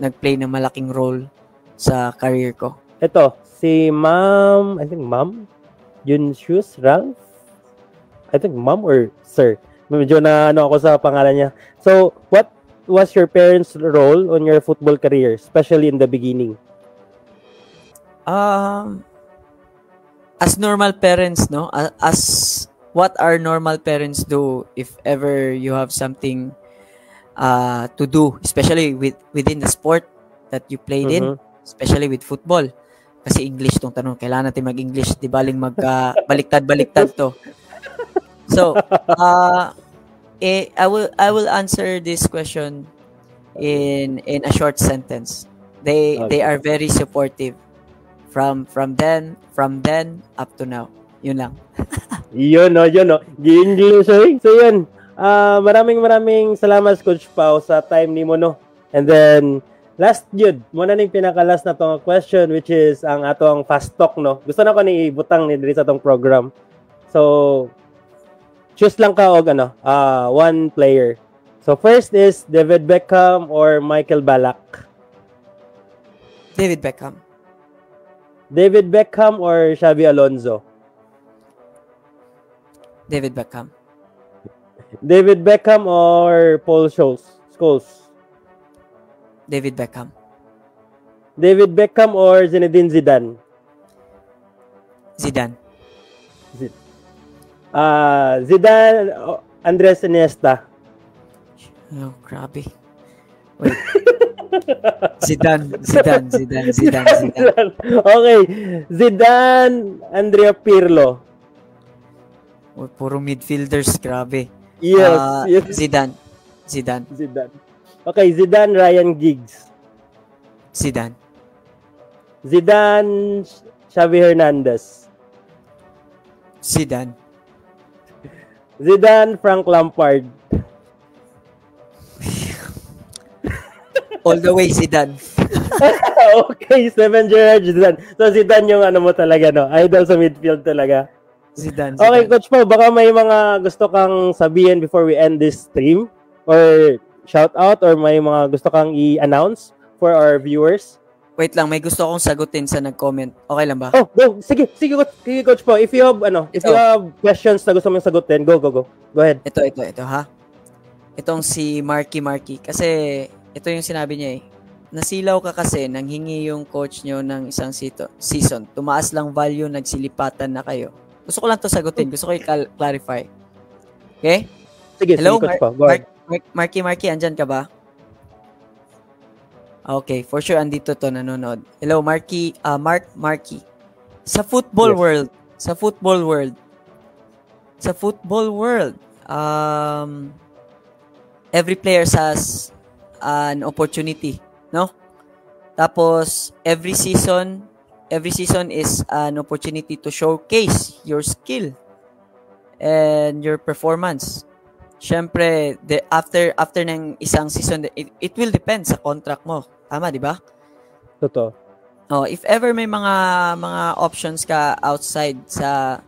nag-play ng malaking role sa career ko. Ito, si Ma'am, I think Ma'am Junshus Ralph. I think Ma'am or Sir. Medyo na ako sa pangalan niya. So, what was your parents' role on your football career, especially in the beginning? As normal parents, no? As what our normal parents do if ever you have something to do, especially within the sport that you played in, especially with football. Kasi English tong tanong, kailangan natin mag-English, di baling baliktad to. So, I will answer this question in a short sentence. They are very supportive from then up to now. Yun lang. yun no. Gi-English. So yun. Maraming salamat Coach Pao sa time ni mo no. And then last jud, mo na ning pinaka-last na tong question which is ang atong fast talk no. Gusto na ko ni ibutang ni diri sa tong program. So choose lang ka og one player. So first is David Beckham or Michael Ballack? David Beckham. David Beckham or Xabi Alonso? David Beckham. David Beckham or Paul Scholes? David Beckham. David Beckham or Zinedine Zidane? Zidane. Zidane, Andres Iniesta. Oh, grabe. Wait. Zidane. Okay. Zidane, Andrea Pirlo. Oh, puro midfielders, grabe. Yes. Zidane. Okay, Zidane, Ryan Giggs. Zidane, Xavi Hernandez. Zidane, Frank Lampard. all the way Zidane. Okay, Steven Gerrard, Zidane. So Zidane yung mo talaga no, idol sa midfield talaga. Zidane. Okay, Coach Pao, baka may mga gusto kang sabihin before we end this stream or shout out or may mga gusto kang i-announce for our viewers? Wait lang, may gusto akong sagutin sa nag-comment. Okay lang ba? Oh, go. Sige, Coach Pao. If you have you have questions na gusto mong sagutin, go. Go ahead. Ito ha. Itong si Marky kasi ito yung sinabi niya eh. Nasilaw ka kasi nang hingi yung coach nyo ng isang season. Tumaas lang value, nagsilipatan na kayo. Gusto ko lang to sagutin. Gusto ko i-clarify. Okay? Sige, hello, Coach Pao. Go ahead. Marky, andyan ka ba? Okay, for sure andito to nanonood. Hello, Marky. Marky. Sa football world, every player has an opportunity, no? Tapos every season is an opportunity to showcase your skill and your performance. Syempre, after ng isang season, it will depend sa contract mo. Tama, di ba? Totoo. Oh, if ever may mga options ka outside sa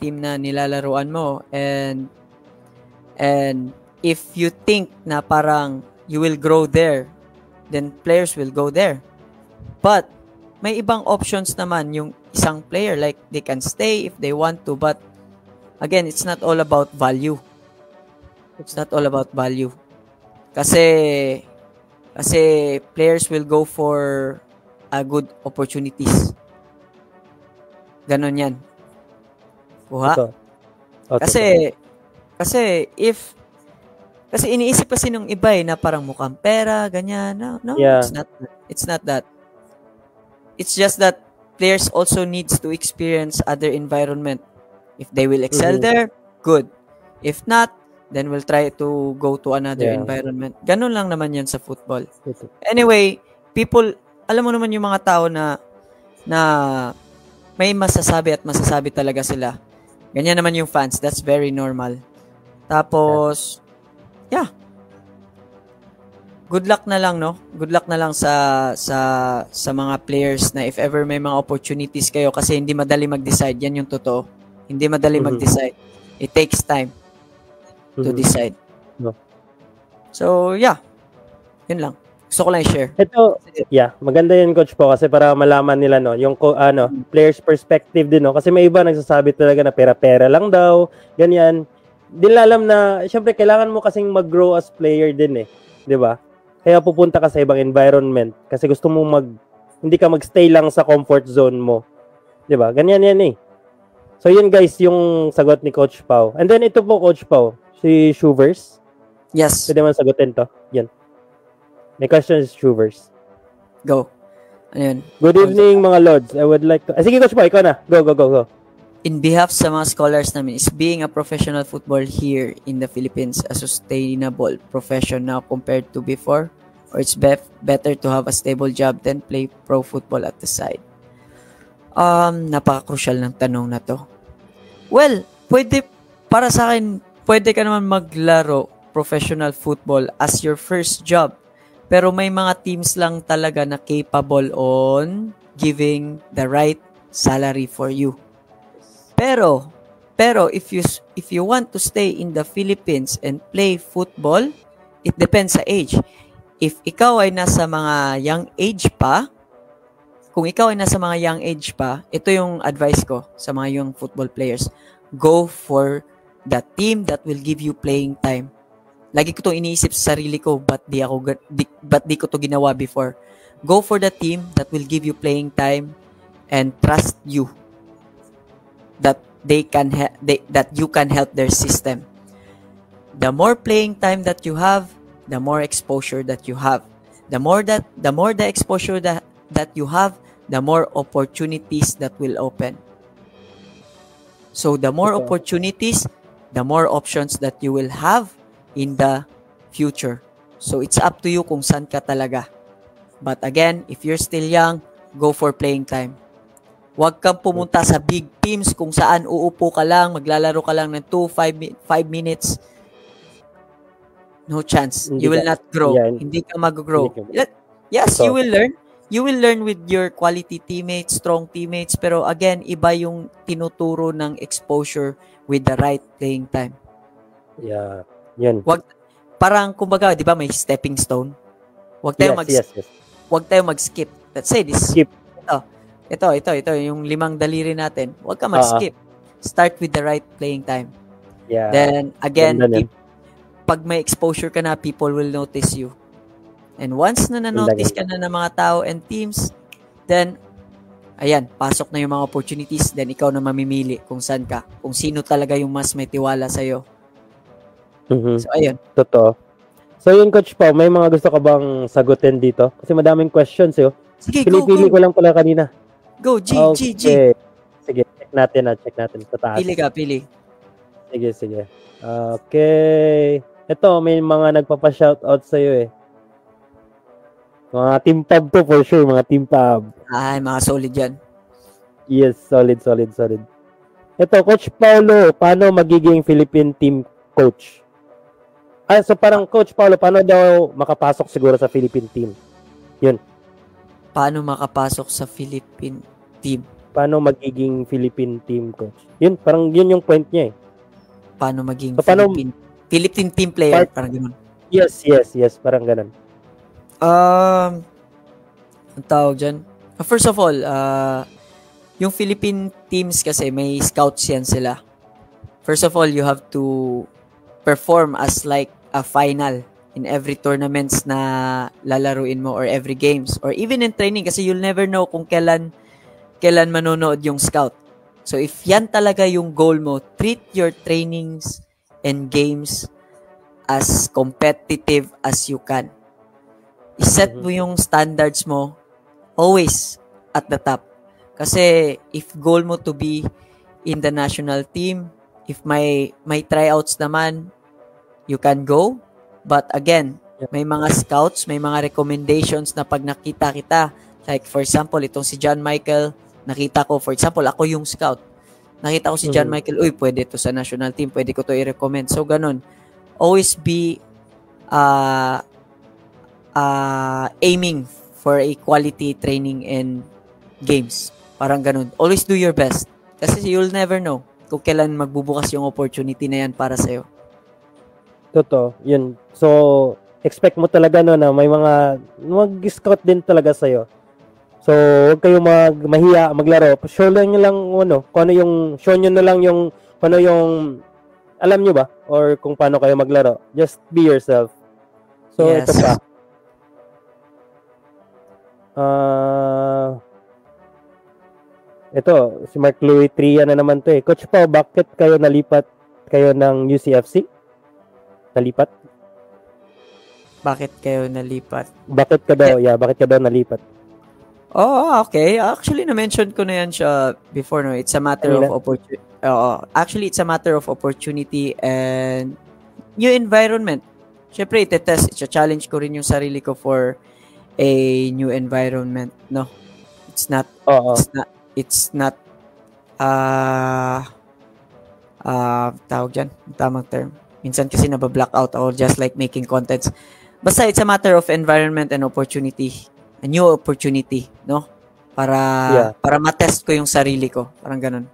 team na nilalaruan mo and if you think na parang you will grow there, then players will go there. But may ibang options naman yung isang player, like they can stay if they want to, but again, it's not all about value. Kasi players will go for good opportunities. Ganon yan. Kuha? Kasi iniisip kasi nung iba na parang mukhang pera, ganyan. No, yeah. It's not that. It's just that players also needs to experience other environment. If they will excel there, good. If not, then we'll try to go to another environment. Ganun lang naman yan sa football. Anyway, people, alam mo naman yung mga tao na may masasabi talaga sila. Ganyan naman yung fans. That's very normal. Tapos, good luck na lang, no? Good luck na lang sa mga players na if ever may mga opportunities kayo kasi hindi madali mag-decide. Yan yung totoo. Hindi madali mag-decide. It takes time to decide. No. So, yeah. Yun lang. Gusto ko lang i-share. Ito, maganda yun, Coach po, kasi para malaman nila, no, yung player's perspective din, no, kasi may iba nagsasabi talaga na pera-pera lang daw, ganyan. Di nila alam na, syempre, kailangan mo kasing mag-grow as player din, di ba? Kaya pupunta ka sa ibang environment, kasi gusto mo hindi ka magstay lang sa comfort zone mo, di ba? Ganyan yan, So, yun, guys, yung sagot ni Coach Pau. And then, ito po, Coach Pau, si Shuvers. Yes. Pwede man sagutin to. Yan. My question is Shuvers. Go. Ano yun? Good evening, mga lords. I would like to... sige, Coach Pau, ikaw na. Go. In behalf sa mga scholars namin, is being a professional football here in the Philippines a sustainable profession now compared to before? Or it's better to have a stable job than play pro football at the side? Napaka-crucial ng tanong na to. Well, para sa akin, pwede ka naman maglaro professional football as your first job. Pero may mga teams lang talaga na capable on giving the right salary for you. Pero if you want to stay in the Philippines and play football, it depends sa age. If ikaw ay nasa mga young age pa, ito yung advice ko sa mga young football players. Go for the team that will give you playing time. Lagi ko itong iniisip sa sarili ko, ba't di ko to ginawa before. Go for the team that will give you playing time and trust you that that you can help their system. The more playing time that you have, the more exposure that you have. The more the exposure that you have, the more opportunities that will open. So the more opportunities, the more options that you will have in the future. So it's up to you kung saan ka talaga. But again, if you're still young, go for playing time. Huwag kang pumunta sa big teams kung saan uupo ka lang, maglalaro ka lang ng 5 minutes. No chance. You will not grow. Hindi ka mag-grow. Yes, you will learn. You will learn with your quality teammates, strong teammates, pero again, iba yung tinuturo ng exposure with the right playing time. Yeah. Yan. Parang kumbaga, 'di ba, may stepping stone. Huwag tayo Huwag tayo mag-skip. Let's say this. Skip. Ito yung 5 daliri natin. Huwag ka mag-skip. Start with the right playing time. Yeah. Then again, pag may exposure ka na, people will notice you. And once na na-notice ka na ng mga tao and teams, then ayan, pasok na yung mga opportunities, then ikaw na mamimili kung saan ka, kung sino talaga yung mas may tiwala sa'yo. So, ayun. Totoo. So, yun, Coach Pau, may mga gusto ka bang sagutin dito? Kasi madaming questions, Sige, Pili ko lang pala kanina. Go, G. Sige, check natin sa taas. Pili. Sige. Okay. Ito, may mga nagpapa-shoutout sa'yo, Mga Team Pub to for sure, mga Team Pub. Ay, mga solid yan. Yes, solid. Ito, Coach Paulo, paano magiging Philippine team coach? So parang Coach Paulo, paano daw makapasok siguro sa Philippine team? Yun. Paano makapasok sa Philippine team? Paano magiging Philippine team coach? Yun, parang yun yung point niya Paano maging Philippine team player? Parang ganun. Yes, parang ganun. Ang tawag dyan? First of all, yung Philippine teams kasi may scouts yan sila. First of all, you have to perform as like a final in every tournaments na lalaruin mo or every games or even in training kasi you'll never know kung kailan manonood yung scout. So if yan talaga yung goal mo, treat your trainings and games as competitive as you can. I-set mo yung standards mo always at the top. Kasi if goal mo to be in the national team, if may tryouts naman, you can go. But again, may mga scouts, may mga recommendations na pag nakita kita, like for example, itong si John Michael, nakita ko, for example, ako yung scout. Nakita ko si John Michael, uy, pwede to sa national team, pwede ko to i-recommend. So, ganun. Always be aiming for a quality training and games. Parang ganun. Always do your best. Kasi you'll never know kung kailan magbubukas yung opportunity na yan para sa'yo. Totoo, yun. So, expect mo talaga no na may mga mag-scout din talaga sa'yo. So, huwag kayong mahiya, maglaro. Show lang nyo lang, kung ano yung, show nyo na lang yung, kung ano yung, alam nyo ba? Or kung paano kayo maglaro. Just be yourself. So, Yes. ito pa. Ito, si Mark Louis Tria na naman to eh. Coach Pao, bakit kayo nalipat kayo ng UCFC? Nalipat? Bakit kayo nalipat? Bakit ka daw nalipat? Oh, okay. Actually, na-mention ko na yan siya before, no? It's a matter of opportunity. Actually, it's a matter of opportunity and new environment. Syempre, i-challenge ko rin yung sarili ko for a new environment, no? It's not tawag dyan, tamang term. Minsan kasi nabablock-out ako just like making contents. Basta it's a matter of environment and opportunity. A new opportunity, no? Para ma-test ko yung sarili ko. Parang ganun.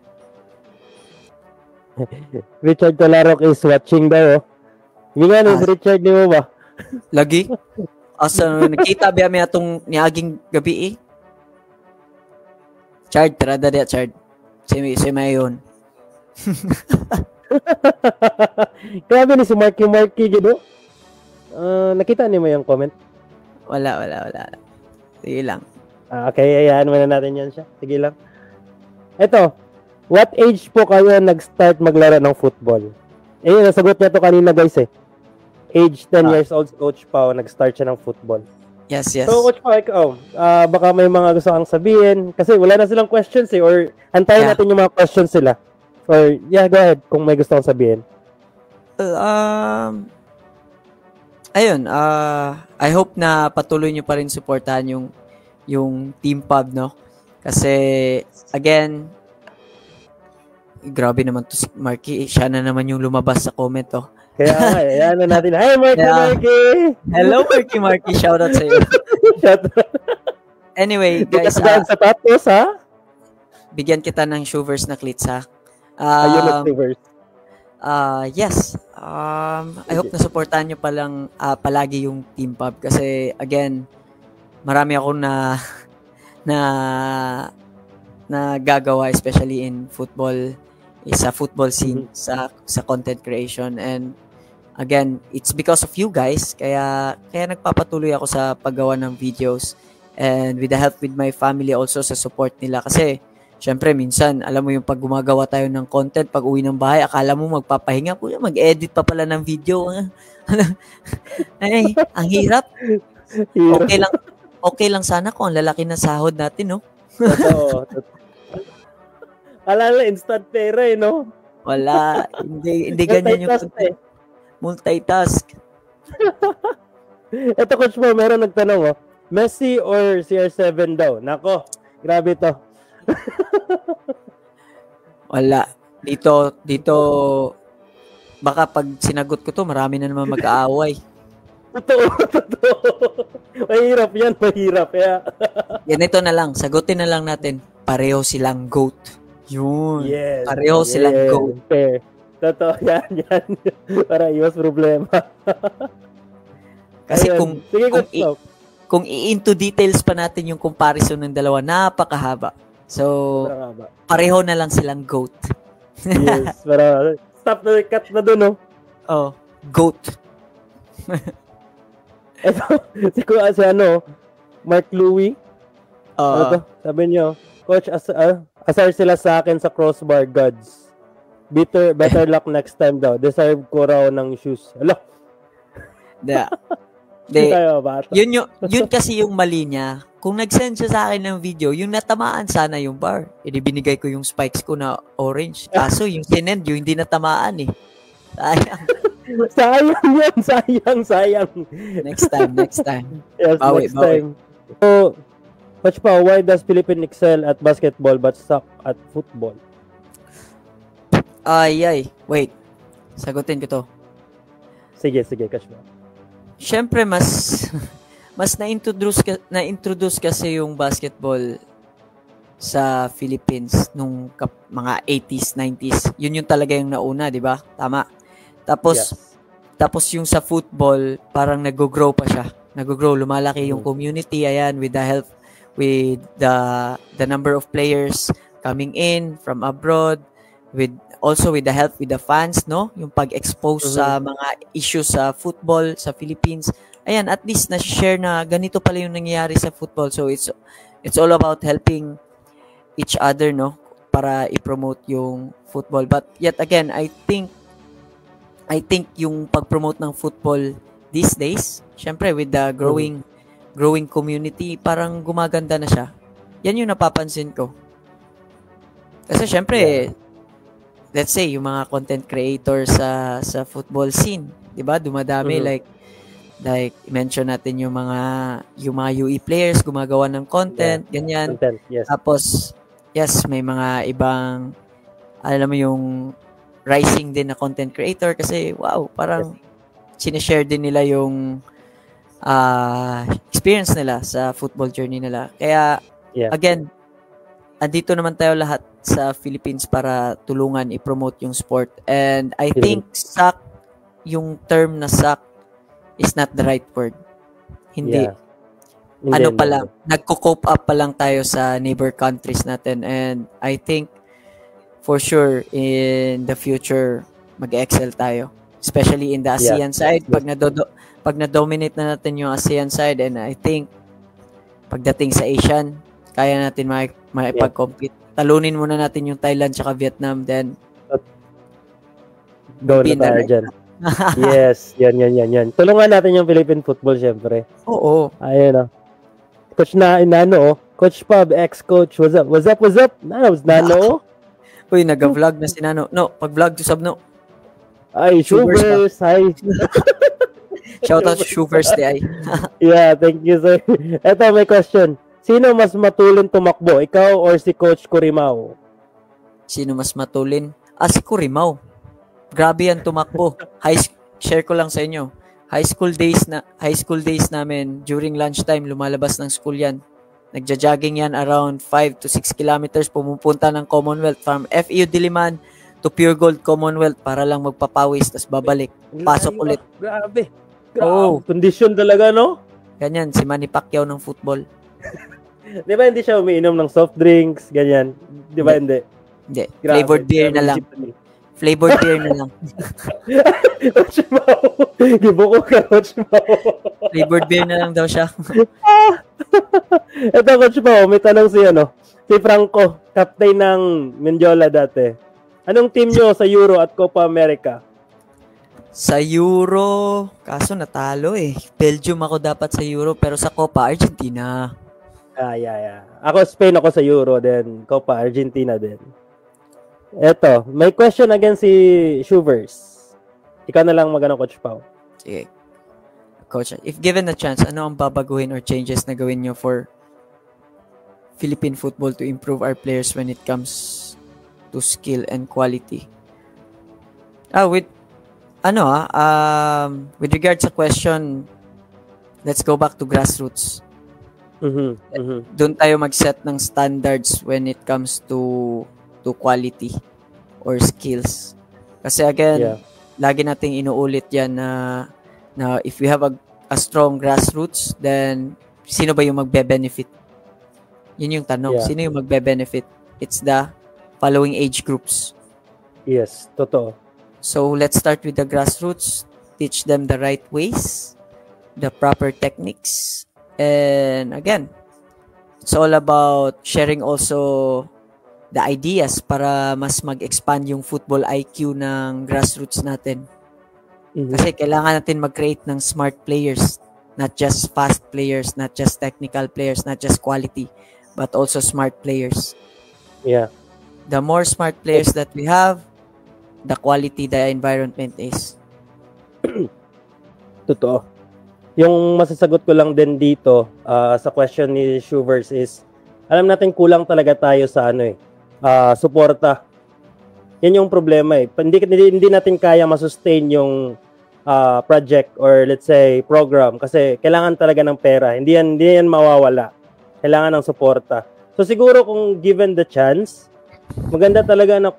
Richard Talarok is watching daw. Yung nga, si Richard, di mo ba? Lagi? Asa, nakita ba may atong niaging gabi eh? Chard, trada dia, Chard. Si Mayon. Grabe ni si Marky, gitu. Nakita niyo mo yung comment? Wala. Sige lang. Okay, ayahan muna natin yan siya. Sige lang. Ito, what age po kayo nag-start maglaro ng football? Nasagot niya to kanina guys eh. Age 10 years old, Coach Pao, nag-start siya ng football. Yes. So, Coach Pao, ikaw, baka may mga gusto kang sabihin. Kasi wala na silang questions eh. Or antayin natin yung mga questions sila. Or, go ahead kung may gusto kang sabihin. Ayun, I hope na patuloy nyo pa rin supportahan yung Team Pub, no? Kasi, again, grabe naman to si Marky. Siya na naman yung lumabas sa comment, oh. Kaya nga, ayan na natin. Hi, Marky! Hello, Marky. Shoutout sa iyo. Shoutout. Anyway, guys. Sapatos, ha? Bigyan kita ng Shoevers na cleats, ha? Ayun ang Shoevers. Yes. I hope na supportahan nyo palagi yung Team Pub kasi again, marami akong na gagawa especially in football, sa football scene, sa content creation, and again, it's because of you guys kaya nagpapatuloy ako sa paggawa ng videos and with the help with my family also sa support nila kasi syempre, minsan, alam mo yung pag gumagawa tayo ng content, pag uwi ng bahay, akala mo magpapahinga, mag-edit pa pala ng video. Ay, ang hirap. Okay lang sana kung ang lalaki na sahod natin, no? Totoo. Alala, instant pera, no? Wala. Hindi ganyan yung multitask. Ito, Coach mo, meron nagtanong, Messi or CR7 daw? Nako, grabe to. Wala. Dito, baka pag sinagot ko to, marami na naman mag-aaway. Totoo. Mahirap yan. Ganito na lang, sagutin na lang natin. Pareho silang GOAT. Yun. Yes. Pareho silang GOAT. Fair. Totoo, yan. Para iwas problema. Kasi kung i-into details pa natin yung comparison ng dalawa, napakahaba. So, pareho na lang silang GOAT. Yes, para stop na, cut na doon, no? Oh, GOAT. Ito, si Mark Louis. Sabi niyo, Coach, asar sila sa akin sa crossbar gods. Better luck next time daw. Deserve ko raw ng shoes. Alo. Yun kasi yung mali niya. Kung nag-send siya sa akin ng video, yung natamaan sana yung bar. Binigay ko yung spikes ko na orange. Kaso yung sinend, yung hindi natamaan eh. Sayang. Next time. Yes, next time. So, Coach Pao, why does Philippine excel at basketball but suck at football? Wait. Sagutin ko to. Sige, Coach Pao. Siyempre, mas mas na-introduce kasi yung basketball sa Philippines nung mga 80s, 90s. Yun yung talaga yung nauna, di ba? Tama. Tapos yung sa football, parang nag-grow pa siya. Nag-grow, lumalaki yung community, ayan, with the help, with the number of players coming in from abroad, also with the help with the fans, no? Yung pag-expose sa mga issues sa football sa Philippines. Ayan, at least na-share na ganito pala yung nangyayari sa football. So it's all about helping each other, no, para i-promote yung football. But yet again, I think yung pag-promote ng football these days, syempre with the growing community, parang gumaganda na siya. Yan yung napapansin ko. Kasi syempre, let's say yung mga content creators sa football scene, 'di ba? Dumadami, like mention natin yung mga UE players gumagawa ng content, ganyan. Yes. Tapos yes, may mga ibang, alam mo yung rising din na content creator kasi wow, parang sinishare din nila yung experience nila sa football journey nila. Kaya again, andito naman tayo lahat sa Philippines para tulungan i-promote yung sport. And I think yung term na suck is not the right word. Hindi. Nagko-cope up pa lang tayo sa neighbor countries natin, and I think for sure in the future mag-excel tayo, especially in the ASEAN side. Pag na-dominate na natin yung ASEAN side, and I think pagdating sa Asian, kaya natin maipag-compete. Talunin muna natin yung Thailand tsaka Vietnam, then go na tayo dyan. Yes, yan. Tulungan natin yung Philippine football, syempre. Oo. Ayun, Coach Coach Pub, ex-coach, what's up? Nano. Uy, nag-vlog na si Nano. No, pag-vlog to sub, no. Ay, Shuvers, hi. Shoutout to Shuvers, ay. Yeah, thank you, sir. Eto, may question. Sino mas matulin tumakbo, ikaw or si Coach Corimao? Sino mas matulin? Si Corimao. Grabe yan tumakbo. Share ko lang sa inyo. High school days namin, during lunchtime, lumalabas ng school yan. Nagja-jogging yan around 5 to 6 kilometers, pumupunta ng Commonwealth, from FEU Diliman to Pure Gold Commonwealth para lang magpapawis, tas babalik. Pasok ulit. Grabe. Condition talaga, no? Ganyan, si Manny Pacquiao ng football. Di ba hindi siya umiinom ng soft drinks, ganyan? Di ba hindi? Hindi. Flavored beer na lang. Flavored beer na lang. Coach Mau. Gibuko ka, Coach Mau. Flavored beer na lang daw siya. Ito, Coach Mau, may tanong si Franco, captain ng Mendiola dati. Anong team nyo sa Euro at Copa America? Sa Euro, kaso natalo Belgium ako dapat sa Euro, pero sa Copa, Argentina. Yeah. Ako, Spain ako sa Euro, then Copa, Argentina din. Eto, may question again si Shuvers. Ikaw na lang Coach Pau. Sige. Coach, if given a chance, ano ang babaguhin or changes na gawin nyo for Philippine football to improve our players when it comes to skill and quality? With regards sa question, let's go back to grassroots. Doon tayo mag-set ng standards when it comes to quality or skills. Kasi again, lagi nating inuulit yan na if we have a strong grassroots, then sino ba yung magbe-benefit? Yun yung tanong. Sino yung magbe-benefit? It's the following age groups. Yes, totoo. So let's start with the grassroots. Teach them the right ways, the proper techniques. And again, it's all about sharing also the ideas para mas mag-expand yung football IQ ng grassroots natin. Kasi kailangan natin mag-create ng smart players, not just fast players, not just technical players, not just quality, but also smart players. Yeah. The more smart players that we have, the quality the environment is. Totoo. Yung masasagot ko lang din dito sa question ni Shuvers is, alam natin kulang talaga tayo sa suporta. Yan yung problema Hindi natin kaya masustain yung project or let's say program kasi kailangan talaga ng pera. Hindi yan mawawala. Kailangan ng suporta. So siguro kung given the chance, maganda talaga na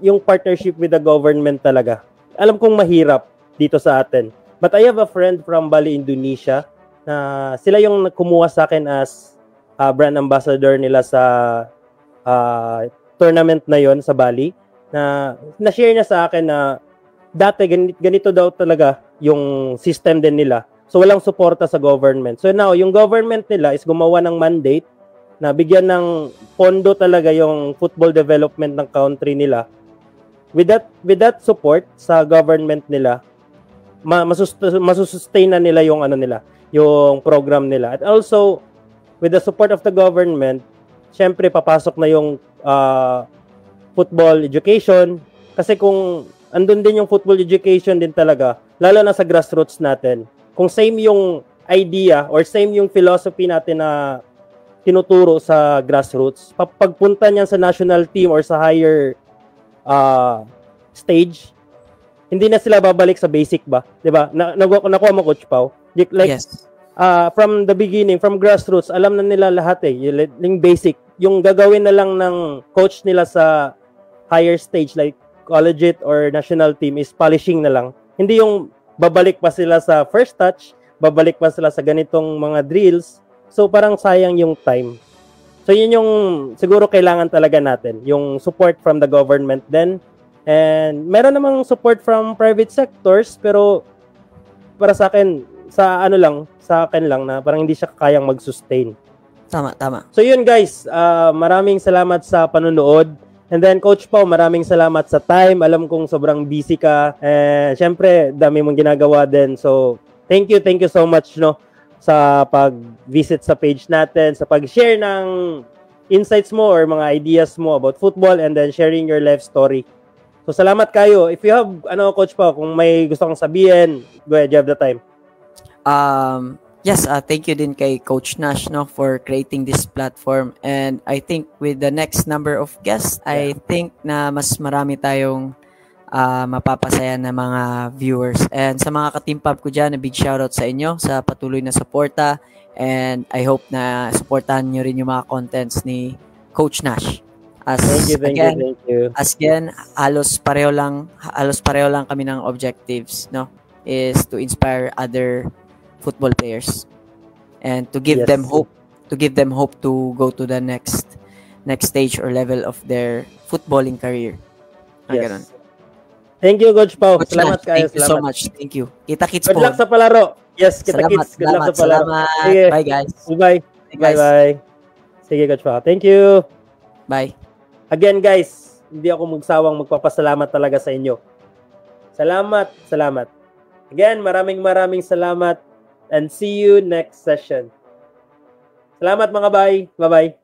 yung partnership with the government talaga. Alam kong mahirap dito sa atin. But I have a friend from Bali, Indonesia na sila yung kumuha sa akin as brand ambassador nila sa tournament na yon sa Bali na na-share niya sa akin na dati ganito daw talaga yung system din nila. So walang suporta sa government. So now yung government nila is gumawa ng mandate na bigyan ng pondo talaga yung football development ng country nila. With that support sa government nila, masusustain na nila yung yung program nila. At also with the support of the government, syempre papasok na yung football education kasi kung andun din yung football education din talaga, lalo na sa grassroots natin. Kung same yung idea or same yung philosophy natin na tinuturo sa grassroots, pagpunta niyan sa national team or sa higher stage, hindi na sila babalik sa basic ba? 'Di ba? Nakuha mo, Coach Pao. Like, yes. From the beginning, from grassroots, alam na nila lahat yung basic. Yung gagawin na lang ng coach nila sa higher stage like collegiate or national team is polishing na lang. Hindi yung babalik pa sila sa first touch, babalik pa sila sa ganitong mga drills. So parang sayang yung time. So yun yung siguro kailangan talaga natin, yung support from the government then. And meron namang support from private sectors pero para sa akin sa akin lang na parang hindi siya kayang mag-sustain. Tama. So yun guys, maraming salamat sa panonood. And then Coach Pao, maraming salamat sa time. Alam kong sobrang busy ka. Syempre, dami mong ginagawa din. So thank you so much sa pag-visit sa page natin, sa pag-share ng insights mo or mga ideas mo about football and then sharing your life story. So salamat kayo. If you have Coach Pao, kung may gusto kong sabihin, go ahead, you have the time. Yes, thank you din kay Coach Nash for creating this platform, and I think with the next number of guests, I think na mas marami tayong mapapasaya na mga viewers. And sa mga katimpab ko dyan, a big shoutout sa inyo sa patuloy na suporta, and I hope na suportahan nyo rin yung mga contents ni Coach Nash. Thank you. As again, halos pareho lang kami ng objectives, is to inspire other football players and to give them hope to go to the next stage or level of their footballing career. Ganun. Thank you, Coach Pao. Salamat kayo. Thank you so much. Thank you. Kita-kits po. Good luck sa palaro. Yes, kita-kits. Good luck sa palaro. Sige. Bye, guys. Bye. Sige, Coach Pao. Thank you. Bye. Again, guys, hindi ako magsawang magpapasalamat talaga sa inyo. Salamat. Again, maraming salamat and see you next session. Salamat mga bye. Bye-bye.